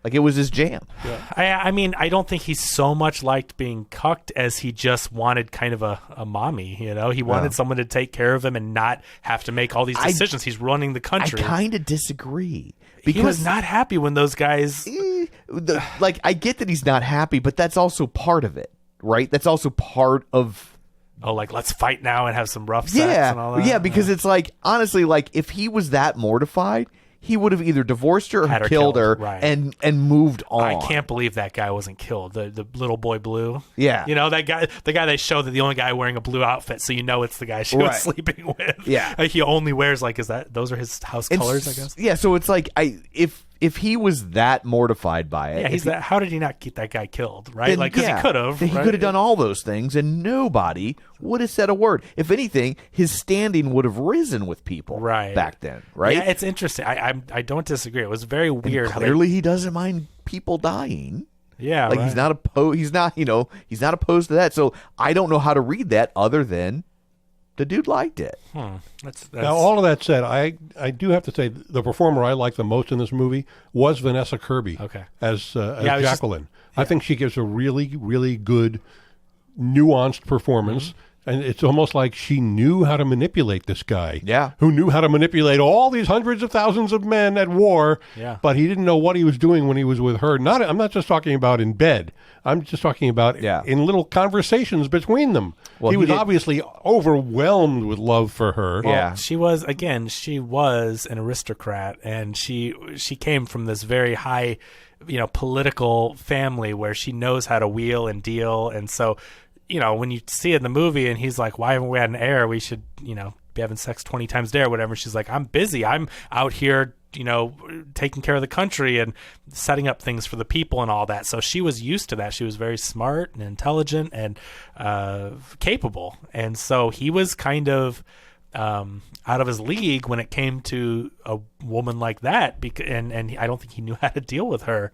Like, it was his jam. Yeah. I mean, I don't think he so much liked being cucked as he just wanted kind of a mommy, He wanted someone to take care of him and not have to make all these decisions. He's running the country. I kind of disagree. Because he was not happy when those guys... like, I get that he's not happy, but that's also part of it, right? That's also part of... Oh, like, let's fight now and have some rough sex and all that? Yeah, because it's like, honestly, like, if he was that mortified... he would have either divorced her or killed her, right. and moved on. I can't believe that guy wasn't killed. The little boy blue. Yeah. That guy, the guy they show that the only guy wearing a blue outfit, so it's the guy she was sleeping with. Yeah. He only wears, like, those are his house colors, I guess? Yeah, so it's like, if he was that mortified by it. Yeah, how did he not get that guy killed, right? Because he could have. He could have done all those things, and nobody would have said a word. If anything, his standing would have risen with people back then, right? Yeah, it's interesting. I don't disagree. It was very weird. And clearly, he doesn't mind people dying. Yeah, like, he's not opposed. He's not opposed to that. So I don't know how to read that other than the dude liked it. That's... Now, all of that said, I do have to say the performer I like the most in this movie was Vanessa Kirby as Jacqueline. I think she gives a really, really good, nuanced performance. And it's almost like she knew how to manipulate this guy. Yeah. Who knew how to manipulate all these hundreds of thousands of men at war. Yeah. But he didn't know what he was doing when he was with her. I'm not just talking about in bed. I'm just talking about in little conversations between them. Well, he was obviously overwhelmed with love for her. Yeah. She was an aristocrat, and she came from this very high, political family where she knows how to wheel and deal. And so, when you see it in the movie and he's like, why haven't we had an heir? We should, be having sex 20 times a day or whatever. She's like, I'm busy. I'm out here, taking care of the country and setting up things for the people and all that. So she was used to that. She was very smart and intelligent and capable. And so he was kind of out of his league when it came to a woman like that. And I don't think he knew how to deal with her.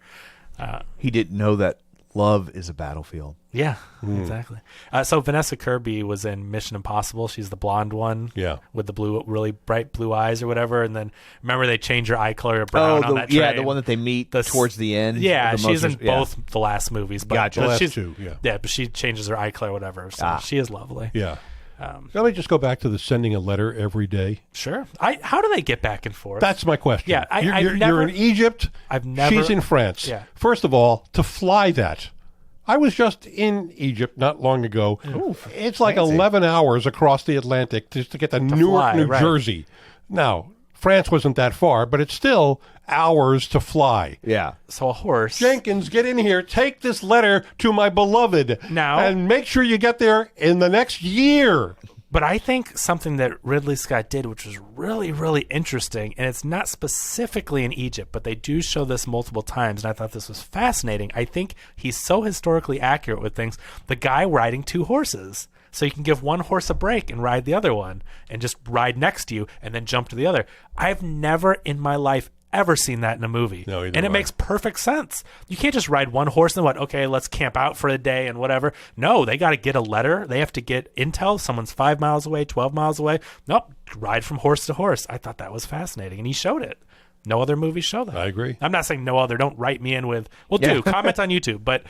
He didn't know that love is a battlefield. Yeah, exactly. So Vanessa Kirby was in Mission Impossible. She's the blonde one, with the really bright blue eyes or whatever. And then remember they change her eye color to brown on that train. Yeah, the one that they meet towards the end. Yeah, she's in both the last movies. But, Gotcha. but Last she's, two, yeah. Yeah, but she changes her eye color or whatever. So she is lovely. Yeah. Let me just go back to the sending a letter every day. Sure. How do they get back and forth? That's my question. Yeah, you're in Egypt. She's in France. Yeah. First of all, to fly that. I was just in Egypt not long ago. Ooh, it's like 11 hours across the Atlantic just to get to Newark, New Jersey. Now, France wasn't that far, but it's still hours to fly. Yeah. So a horse. Jenkins, get in here. Take this letter to my beloved. Now. And make sure you get there in the next year. But I think something that Ridley Scott did, which was really, really interesting, and it's not specifically in Egypt, but they do show this multiple times, and I thought this was fascinating. I think he's so historically accurate with things. The guy riding two horses. So you can give one horse a break and ride the other one, and just ride next to you, and then jump to the other. I've never in my life ever seen that in a movie. No, and it makes perfect sense. You can't just ride one horse and okay, let's camp out for a day and whatever. No, they got to get a letter. They have to get intel. Someone's 5 miles away, 12 miles away. Nope, ride from horse to horse. I thought that was fascinating, and he showed it. No other movies show that. I agree. I'm not saying no other. Don't write me in with, comment on YouTube. But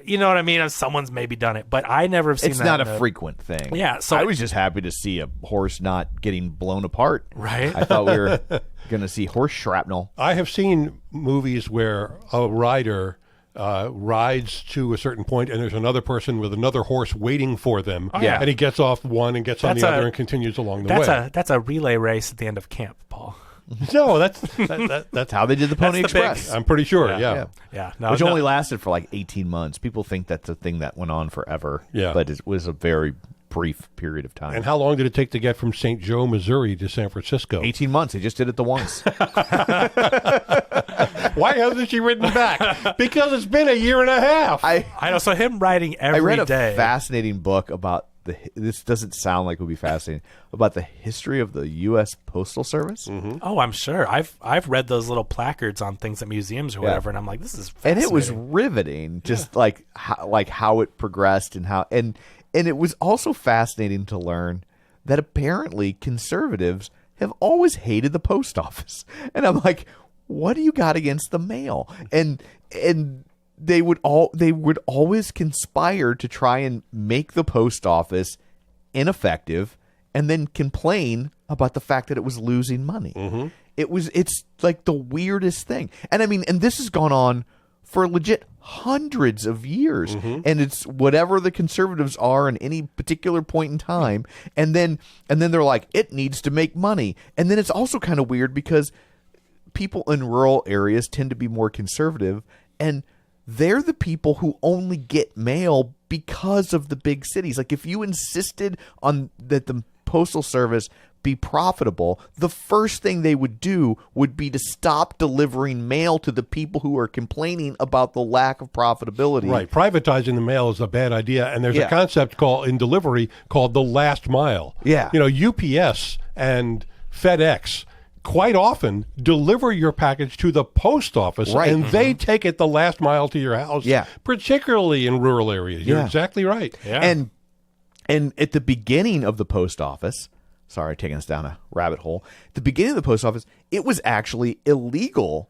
you know what I mean? Someone's maybe done it. But I never have seen that. It's not a frequent thing. Yeah. So I was just happy to see a horse not getting blown apart. Right. I thought we were going to see horse shrapnel. I have seen movies where a rider rides to a certain point and there's another person with another horse waiting for them. Oh, yeah. And he gets off one and gets on the other and continues along the way. That's a relay race at the end of camp, Paul. No, that's how they did the Pony That's the big- Express. I'm pretty sure. Yeah. No, Which only lasted for like 18 months. People think that's a thing that went on forever. Yeah. But it was a very brief period of time. And how long did it take to get from St. Joe, Missouri to San Francisco? 18 months. They just did it the once. Why hasn't she ridden back? Because it's been a year and a half. I know. So him riding every day. I read a fascinating book about this doesn't sound like it would be fascinating, about the history of the U.S. Postal Service. Mm-hmm. Oh, I'm sure. I've read those little placards on things at museums or whatever, and I'm like, this is fascinating. And it was riveting, just like how it progressed and how and it was also fascinating to learn that apparently conservatives have always hated the post office. And I'm like, what do you got against the mail? And they would always conspire to try and make the post office ineffective and then complain about the fact that it was losing money. Mm-hmm. It's like the weirdest thing. And I mean, and this has gone on for legit hundreds of years. Mm-hmm. And it's whatever the conservatives are in any particular point in time. And then they're like, it needs to make money. And then it's also kind of weird because people in rural areas tend to be more conservative, and they're the people who only get mail because of the big cities. Like if you insisted on that the postal service be profitable, the first thing they would do would be to stop delivering mail to the people who are complaining about the lack of profitability. Right. Privatizing the mail is a bad idea. And there's a concept in delivery called the last mile. Yeah. UPS and FedEx quite often deliver your package to the post office, right. and they take it the last mile to your house, particularly in rural areas. You're exactly right. Yeah. And at the beginning of the post office, sorry, taking us down a rabbit hole, at the beginning of the post office, it was actually illegal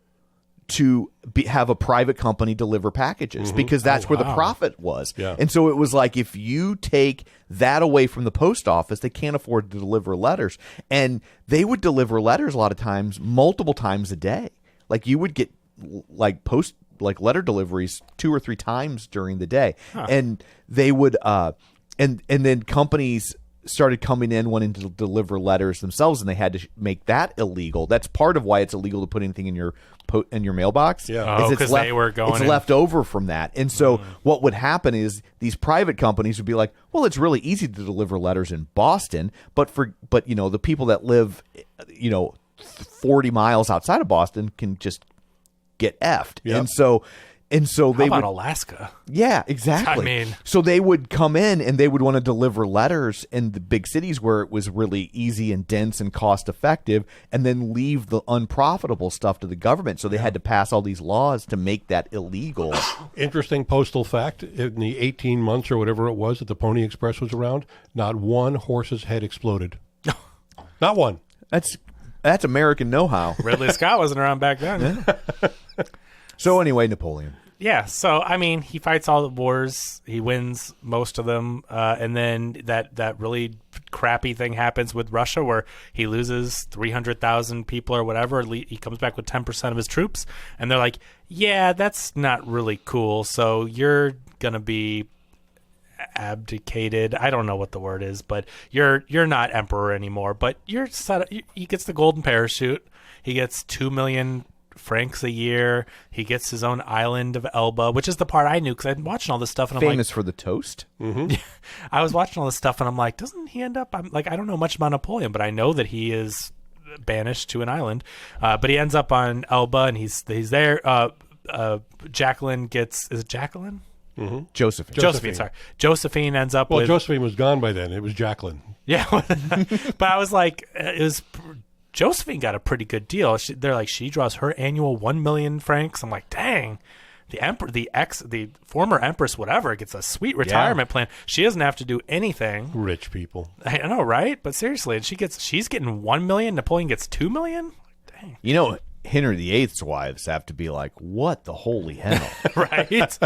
to have a private company deliver packages because that's where the profit was. Yeah. And so it was like, if you take that away from the post office, they can't afford to deliver letters. And they would deliver letters a lot of times, multiple times a day. Like you would get letter deliveries 2 or 3 times during the day. And they would and then companies started coming in wanting to deliver letters themselves, and they had to make that illegal. That's part of why it's illegal to put anything in your mailbox. Yeah. is because they were going it's in. left over from that. And so what would happen is these private companies would be like, well, it's really easy to deliver letters in Boston, but the people that live 40 miles outside of Boston can just get effed. Yep. And so they How about would, Alaska? yeah, exactly. I mean- so they would come in and they would want to deliver letters in the big cities where it was really easy and dense and cost effective, and then leave the unprofitable stuff to the government. So they had to pass all these laws to make that illegal. Interesting postal fact: in the 18 months or whatever it was that the Pony Express was around, not one horse's head exploded. Not one. That's American know-how. Ridley Scott wasn't around back then. So anyway, Napoleon. Yeah, so I mean, he fights all the wars. He wins most of them, and then that really crappy thing happens with Russia, where he loses 300,000 people or whatever. He comes back with 10% of his troops, and they're like, "Yeah, that's not really cool. So you're gonna be abdicated. I don't know what the word is, but you're not emperor anymore. But you're set. He gets the golden parachute. He gets 2 million." francs a year. He gets his own island of Elba, which is the part I knew because I've been watching all this stuff. And I'm Famous for the toast. I was watching all this stuff and I'm like, doesn't he end up? I'm like, I don't know much about Napoleon, but I know that he is banished to an island. But he ends up on Elba and he's there. Jacqueline gets, is it Jacqueline? Josephine. Sorry. Josephine ends up Well, with. Josephine was gone by then. It was Jacqueline. Yeah. But I was like, it was. Josephine got a pretty good deal. They're like, she draws her annual 1 million francs. I'm like, dang, the former empress, whatever, gets a sweet retirement plan. She doesn't have to do anything. Rich people. I know, right? But seriously, and she's getting 1 million. Napoleon gets 2 million. Dang. Henry VIII's wives have to be like, what the holy hell? Right.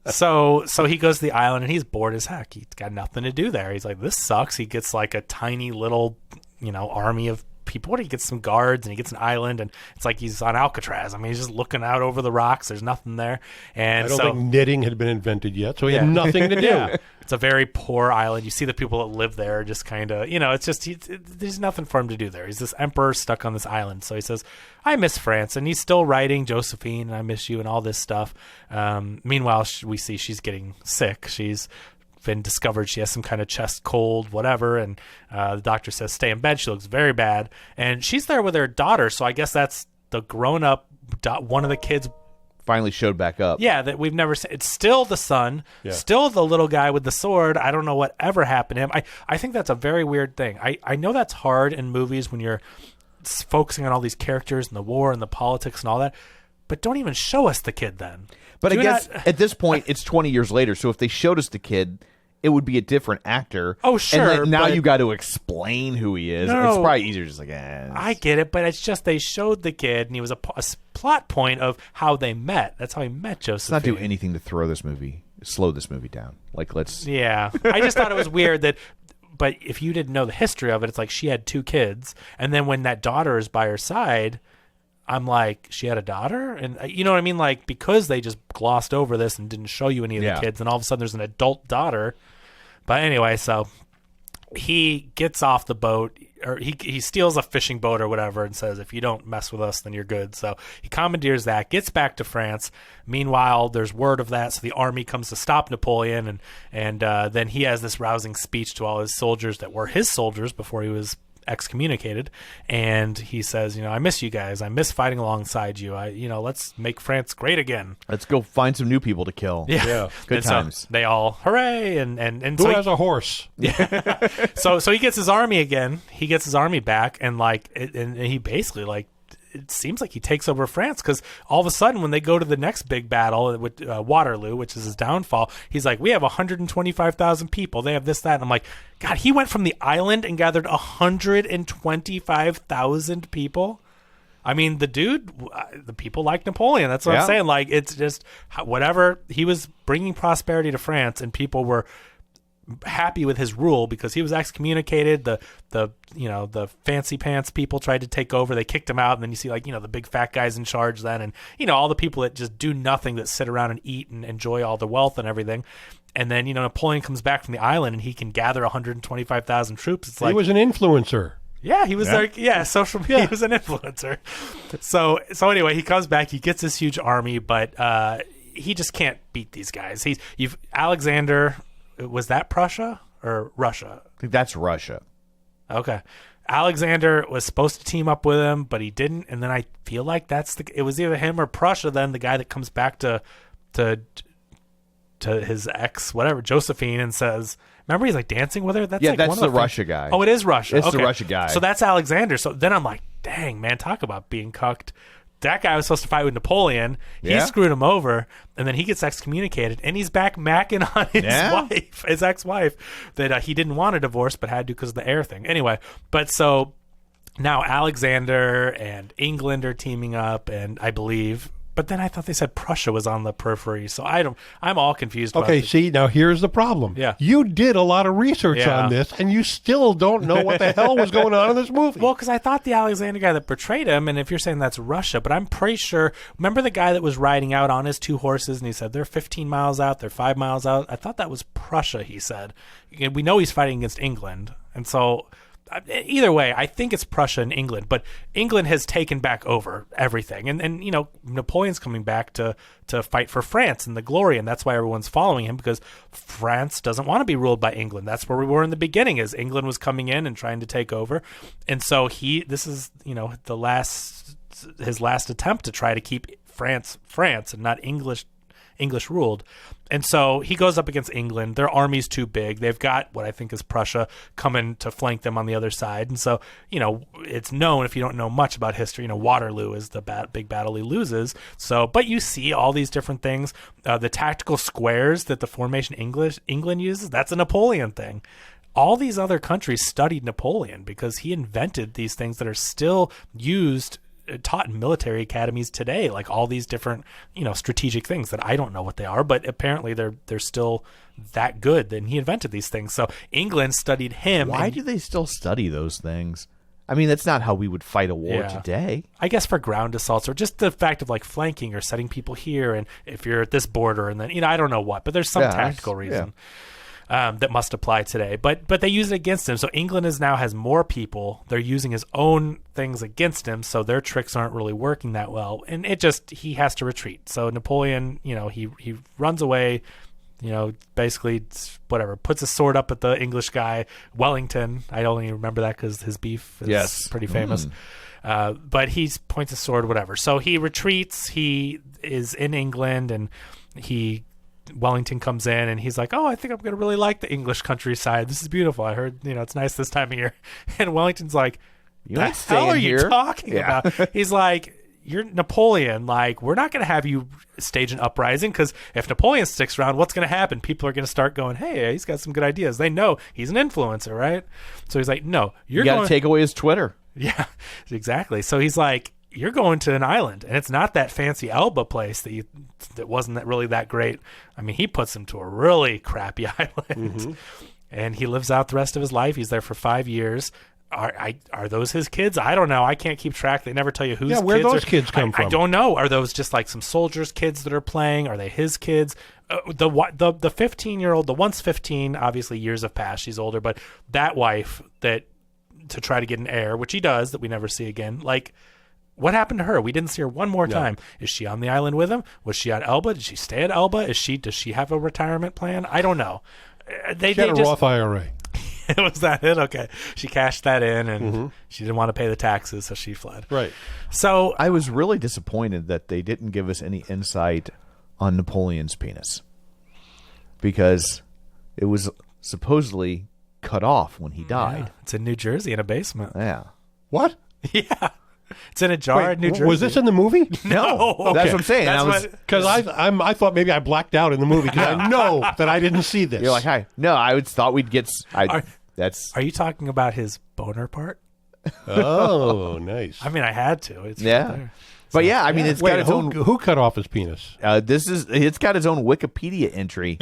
So he goes to the island and he's bored as heck. He's got nothing to do there. He's like, this sucks. He gets like a tiny little, army of people. He gets some guards and he gets an island, and it's like he's on Alcatraz. I mean, he's just looking out over the rocks. There's nothing there. And I don't think knitting had been invented yet, so he had nothing to do. Yeah. It's a very poor island. You see the people that live there just kind of, it's just, there's nothing for him to do there. He's this emperor stuck on this island. So he says, I miss France. And he's still writing Josephine, and I miss you, and all this stuff. Meanwhile, we see she's getting sick. She's been discovered she has some kind of chest cold, whatever, and the doctor says stay in bed. She looks very bad, and she's there with her daughter, so I guess that's the grown-up one of the kids finally showed back up. Yeah, that we've never seen. It's still the son, still the little guy with the sword. I don't know what ever happened to him. I think that's a very weird thing. I know that's hard in movies when you're focusing on all these characters and the war and the politics and all that, but don't even show us the kid then. But I guess at this point, it's 20 years later, so if they showed us the kid, it would be a different actor. Oh, sure. And now but you got to explain who he is. No, it's probably easier just like, I get it, but it's just they showed the kid, and he was a plot point of how they met. That's how he met Josephine. Let's not do anything to slow this movie down. Like, let's... Yeah. I just thought it was weird that... But if you didn't know the history of it, it's like she had 2 kids, and then when that daughter is by her side... I'm like, she had a daughter? And you know what I mean? Like, because they just glossed over this and didn't show you any of the kids, and all of a sudden there's an adult daughter. But anyway, so he gets off the boat, or he steals a fishing boat or whatever and says, if you don't mess with us, then you're good. So he commandeers that, gets back to France. Meanwhile, there's word of that, so the army comes to stop Napoleon, and then he has this rousing speech to all his soldiers that were his soldiers before he was excommunicated, and he says, I miss you guys. I miss fighting alongside you. Let's make France great again. Let's go find some new people to kill. Yeah. Good and times. So they all hooray, and who has a horse? Yeah. so he gets his army again. He gets his army back, and and he basically it seems like he takes over France, because all of a sudden when they go to the next big battle with Waterloo, which is his downfall, he's like, we have 125,000 people. They have this, that. And I'm like, God, he went from the island and gathered 125,000 people. I mean, the dude, the people like Napoleon. That's what Yeah. I'm saying. Like, it's just whatever. He was bringing prosperity to France, and people were happy with his rule because he was excommunicated. The fancy pants people tried to take over. They kicked him out, and then you see the big fat guys in charge then, and all the people that just do nothing, that sit around and eat and enjoy all the wealth and everything. And then Napoleon comes back from the island, and he can gather 125,000 troops. It's like He was an influencer. yeah, he was social media. He was an influencer. So anyway, he comes back. He gets this huge army, but he just can't beat these guys. Alexander. Was that Prussia or Russia? I think that's Russia. Okay. Alexander was supposed to team up with him, but he didn't. And then I feel like it was either him or Prussia, then the guy that comes back to his ex, whatever, Josephine, and says, remember he's like dancing with her? That's That's the Russia guy. Oh, it is Russia. It's the Okay. Russia guy. So that's Alexander. So then I'm like, dang, man, talk about being cucked. That guy was supposed to fight with Napoleon. He Yeah. screwed him over, and then he gets excommunicated, and he's back macking on his wife, his ex-wife, that he didn't want a divorce but had to because of the heir thing. Anyway, but so now Alexander and England are teaming up, and I believe. But then I thought they said Prussia was on the periphery, so I'm all confused. Okay, about see, now here's the problem. Yeah. You did a lot of research Yeah. on this, and you still don't know what the hell was going on in this movie. Well, because I thought the Alexander guy that portrayed him, and if you're saying that's Russia, but I'm pretty sure. Remember the guy that was riding out on his 2 horses, and he said they're 15 miles out, they're 5 miles out. I thought that was Prussia. He said we know he's fighting against England, and so. Either way, I think it's Prussia and England, but England has taken back over everything, and Napoleon's coming back to fight for France and the glory, and that's why everyone's following him, because France doesn't want to be ruled by England. That's where we were in the beginning, as England was coming in and trying to take over, and so this is his last attempt to try to keep France and not English ruled. And so he goes up against England. Their army's too big. They've got what I think is Prussia coming to flank them on the other side. And so, it's known, if you don't know much about history, Waterloo is the big battle he loses. So, but you see all these different things. The tactical squares that the formation England uses, that's a Napoleon thing. All these other countries studied Napoleon because he invented these things that are still taught in military academies today, like all these different strategic things that I don't know what they are, but apparently they're still that good. Then he invented these things, so England studied him. Why do they still study those things? I mean, that's not how we would fight a war today. I guess for ground assaults, or just the fact of like flanking or setting people here, and if you're at this border, and then I don't know what, but there's some tactical reason. That must apply today, but they use it against him. So England now has more people. They're using his own things against him, so their tricks aren't really working that well. And he has to retreat. So Napoleon, he runs away. Basically, whatever, puts a sword up at the English guy, Wellington. I only remember that because his beef is pretty famous. But he points a sword, whatever. So he retreats. He is in England, and Wellington comes in, and he's like, oh, I think I'm going to really like the English countryside. This is beautiful. I heard, it's nice this time of year. And Wellington's like, You the ain't hell are staying you here. talking Yeah. about? He's like, you're Napoleon. Like, we're not going to have you stage an uprising, because if Napoleon sticks around, what's going to happen? People are going to start going, hey, he's got some good ideas. They know he's an influencer, right? So he's like, no, You got to take away his Twitter. Yeah, exactly. So he's like, you're going to an island, and it's not that fancy Elba place that wasn't really that great. I mean, he puts him to a really crappy island, and he lives out the rest of his life. He's there for 5 years. Are those his kids? I don't know. I can't keep track. They never tell you whose kids. Yeah, where those kids come from? I don't know. Are those just like some soldiers' kids that are playing? Are they his kids? The 15-year-old, the once 15, obviously years have passed. She's older, but that wife to try to get an heir, which he does, that we never see again. Like, what happened to her? We didn't see her one more time. Is she on the island with him? Was she at Elba? Did she stay at Elba? Does she have a retirement plan? I don't know. She had a Roth IRA. Was that it? Okay. She cashed that in, and she didn't want to pay the taxes, so she fled. Right. So I was really disappointed that they didn't give us any insight on Napoleon's penis, because it was supposedly cut off when he died. it's in New Jersey in a basement. Yeah. What? Yeah. It's in a jar in New Jersey. Was this in the movie? No. That's what I'm saying. Because I thought maybe I blacked out in the movie, because I know that I didn't see this. You're like, hi. No, I thought we'd get. Are you talking about his boner part? Oh, nice. I mean, I had to. It's Yeah. right there. But yeah, I mean, it's got Wait, its own. who cut off his penis? It's got its own Wikipedia entry.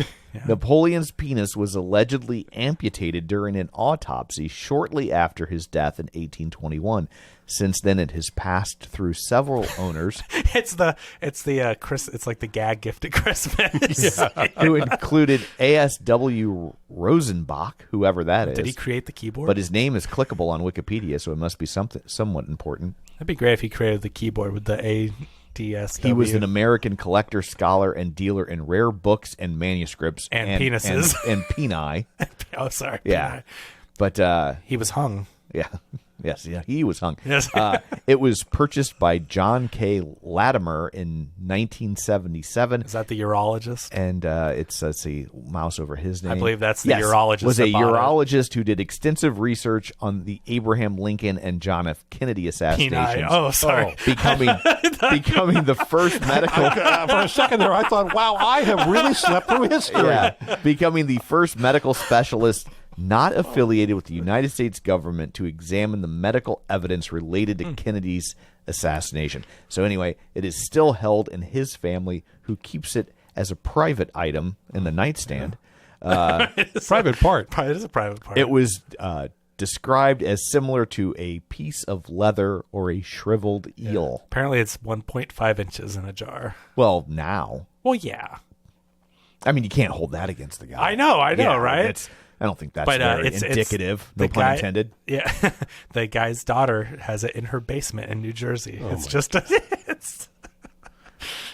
Napoleon's penis was allegedly amputated during an autopsy shortly after his death in 1821. Since then, it has passed through several owners It's like the gag gift at Christmas. who included A.S.W. Rosenbach, whoever that is. Did he create the keyboard? But his name is clickable on Wikipedia, so it must be somewhat important. That'd be great if he created the keyboard with the ADSW. He was an American collector, scholar, and dealer in rare books and manuscripts And penises. and peni. Oh, sorry. Yeah, but He was hung. yeah. Yes, yeah, he was hung. Yes. It was purchased by John K. Latimer in 1977. Is that the urologist? And let's see, mouse over his name. I believe that's the Yes, urologist was a that bought it. urologist who did extensive research on the Abraham Lincoln and John F. Kennedy assassinations. Oh, sorry. Becoming the first medical. For a second there, I thought, wow, I have really slept through history. Yeah, becoming the first medical specialist not affiliated with the United States government to examine the medical evidence related to Kennedy's assassination. So anyway, it is still held in his family, who keeps it as a private item in the nightstand. Private part. It is a private part. It was described as similar to a piece of leather or a shriveled eel. Apparently, it's 1.5 inches in a jar. Well, now. Well, yeah. I mean, you can't hold that against the guy. I know, Yeah, right? I don't think that's But very it's indicative. the No pun guy- intended. Yeah, the guy's daughter has it in her basement in New Jersey. It's just, it's.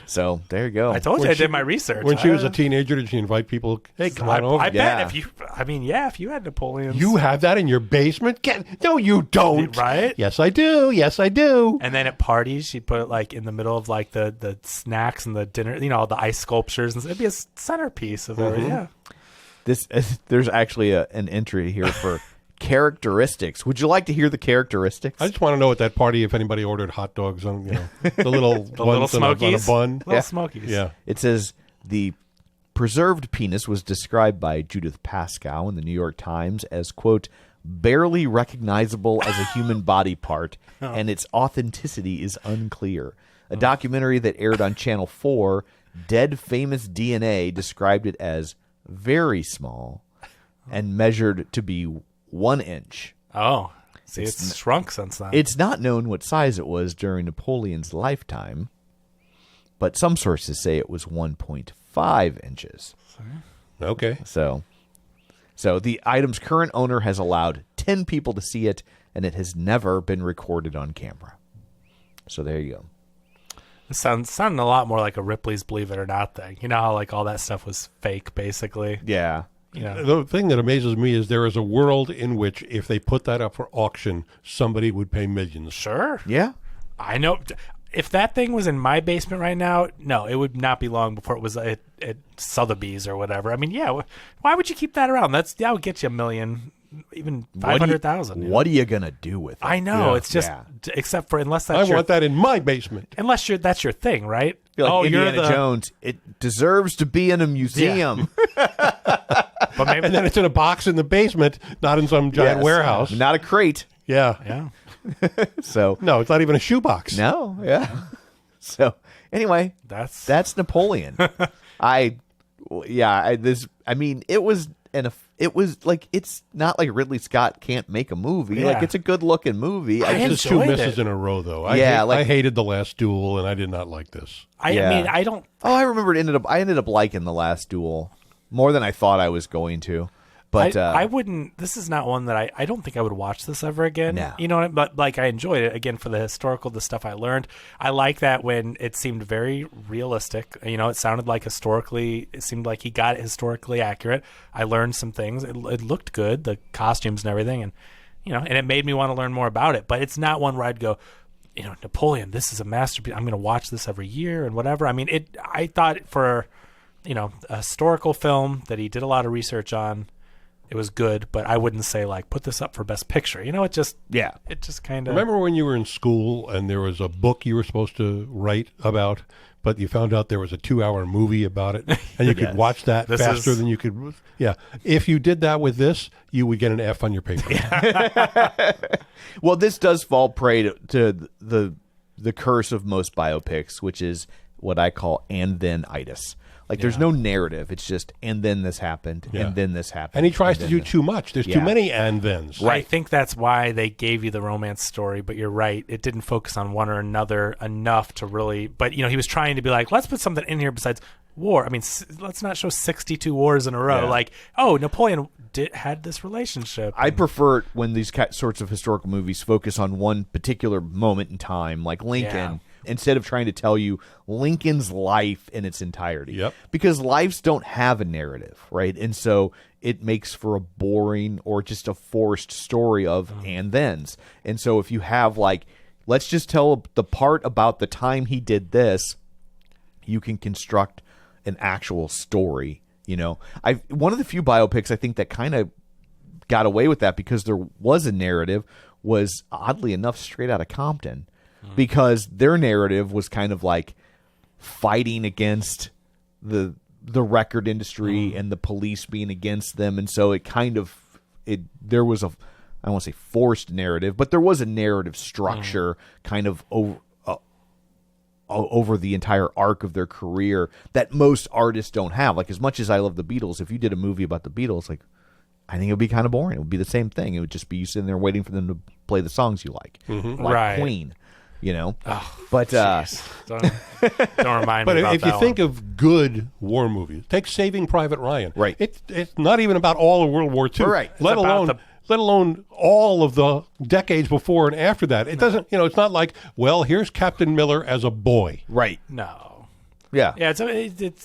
So there you go. I told you I did my research. When she was a teenager, did she invite people? Hey, come on over. I Yeah. bet if you had Napoleon's, You have that in your basement? No, you don't. Right? Yes, I do. Yes, I do. And then at parties, she'd put it like in the middle of like the snacks and the dinner, the ice sculptures, and it'd be a centerpiece of it. Yeah. There's actually an entry here for characteristics. Would you like to hear the characteristics? I just want to know at that party if anybody ordered hot dogs on, the little The little ones on a smokies. bun. Little smokies. Yeah. It says the preserved penis was described by Judith Pascoe in the New York Times as, quote, barely recognizable as a human body part, and its authenticity is unclear. A documentary that aired on Channel 4, Dead Famous DNA, described it as very small and measured to be 1 inch. Oh, see, it's shrunk since then. It's not known what size it was during Napoleon's lifetime, but some sources say it was 1.5 inches. Okay. So the item's current owner has allowed 10 people to see it, and it has never been recorded on camera. So there you go. It sounded a lot more like a Ripley's Believe It or Not thing. You know how like all that stuff was fake, basically. Yeah. The thing that amazes me is there is a world in which if they put that up for auction, somebody would pay millions. Sure. Yeah. I know. If that thing was in my basement right now, no, it would not be long before it was at Sotheby's or whatever. I mean, yeah. Why would you keep that around? That would get you $1 million, even 500,000. What are you going to do with it? I know. Yeah. It's just except for unless I that's want that in my basement. unless that's your thing, right? You're like you're Indiana Jones. It deserves to be in a museum. But maybe And then it's in a box in the basement, not in some giant Yes. warehouse. Not a crate. Yeah. yeah. So, No, it's not even a shoebox. no. Yeah. So, anyway, that's Napoleon. It was like, it's not like Ridley Scott can't make a movie. Yeah. Like, it's a good looking movie. I This is two enjoyed misses it. in a row, though. Yeah, I hated The Last Duel, and I did not like this. I Yeah. mean, I don't. Oh, I remember I ended up liking The Last Duel more than I thought I was going to. But I wouldn't. This is not one that I don't think I would watch this ever again. No. You know, but like I enjoyed it again for the stuff I learned. I like that when it seemed very realistic. You know, it sounded like it seemed like he got it historically accurate. I learned some things. It looked good, the costumes and everything, and and it made me want to learn more about it. But it's not one where I'd go, Napoleon, this is a masterpiece. I'm going to watch this every year and whatever. I mean, I thought for a historical film that he did a lot of research on. it was good, but I wouldn't say like put this up for Best Picture. It just kind of. Remember when you were in school and there was a book you were supposed to write about, but you found out there was a 2-hour movie about it, and you could watch that faster than you could. Yeah, if you did that with this, you would get an F on your paper. Well, this does fall prey to the curse of most biopics, which is what I call and then-itis. Like, there's no narrative. It's just, and then this happened, and then this happened. And he tries to do too much. There's too many and-thens. Right. I think that's why they gave you the romance story, but you're right. It didn't focus on one or another enough to really... But, he was trying to be like, let's put something in here besides war. I mean, let's not show 62 wars in a row. Yeah. Like, oh, Napoleon had this relationship. I prefer it when these sorts of historical movies focus on one particular moment in time, like Lincoln... Yeah. Instead of trying to tell you Lincoln's life in its entirety. Yep. Because lives don't have a narrative, right? And so it makes for a boring or just a forced story of and thens. And so if you have like, let's just tell the part about the time he did this, you can construct an actual story. One of the few biopics I think that kind of got away with that because there was a narrative was, oddly enough, Straight Outta Compton. Because their narrative was kind of like fighting against the record industry and the police being against them, and so there was I don't want to say forced narrative, but there was a narrative structure kind of over the entire arc of their career that most artists don't have. Like, as much as I love the Beatles, if you did a movie about the Beatles, like, I think it would be kind of boring. It would be the same thing. It would just be you sitting there waiting for them to play the songs you like, like Right. Queen. But don't remind me But about if that you think of good war movies, take Saving Private Ryan. Right. It's not even about all of World War II. Right. Let alone all of the decades before and after that. It doesn't. It's not like, well, here's Captain Miller as a boy. Right. No. Yeah. Yeah, it's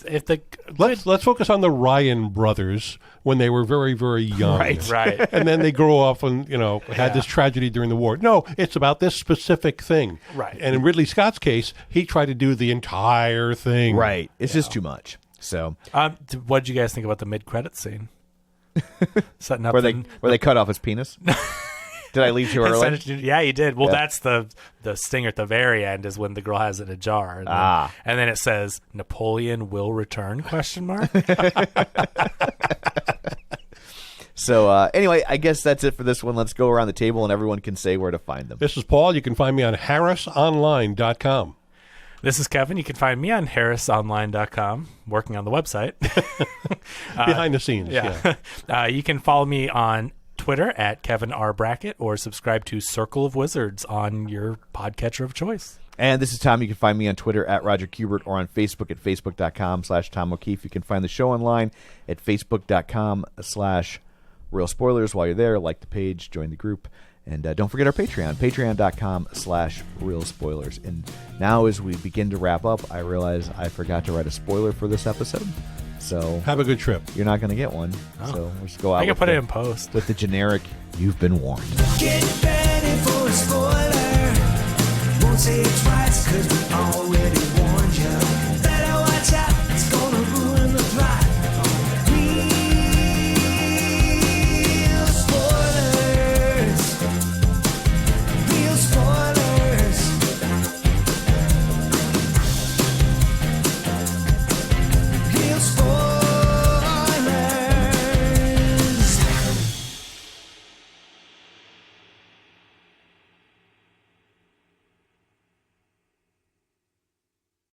if the Let's focus on the Ryan brothers when they were very, very young. right. And then they grow up and, had this tragedy during the war. No, it's about this specific thing. Right. And in Ridley Scott's case, he tried to do the entire thing. Right. It's just too much. So what did you guys think about the mid-credit scene? Setting up where they cut off his penis? Did I leave too early? Yeah, you did. Well, that's the stinger at the very end is when the girl has it in a jar. And then it says, Napoleon will return, ? So anyway, I guess that's it for this one. Let's go around the table and everyone can say where to find them. This is Paul. You can find me on harrisonline.com. This is Kevin. You can find me on harrisonline.com, working on the website. Behind the scenes. Yeah. You can follow me on Twitter at Kevin R. Brackett or subscribe to Circle of Wizards on your podcatcher of choice. And this is Tom. You can find me on Twitter at Roger Kubert or on Facebook at facebook.com/Tom O'Keefe. You can find the show online at facebook.com/Real Spoilers. While you're there, like the page, join the group. And don't forget our Patreon, patreon.com/Real Spoilers. And now as we begin to wrap up, I realize I forgot to write a spoiler for this episode. So have a good trip. You're not going to get one. So we'll just go out. I can put it in post. With the generic, you've been warned. Get ready for a spoiler. Won't say it twice, cause we already warned you. Better watch out, it's gonna ruin the plot. Real spoilers. Real spoilers. Real spoilers.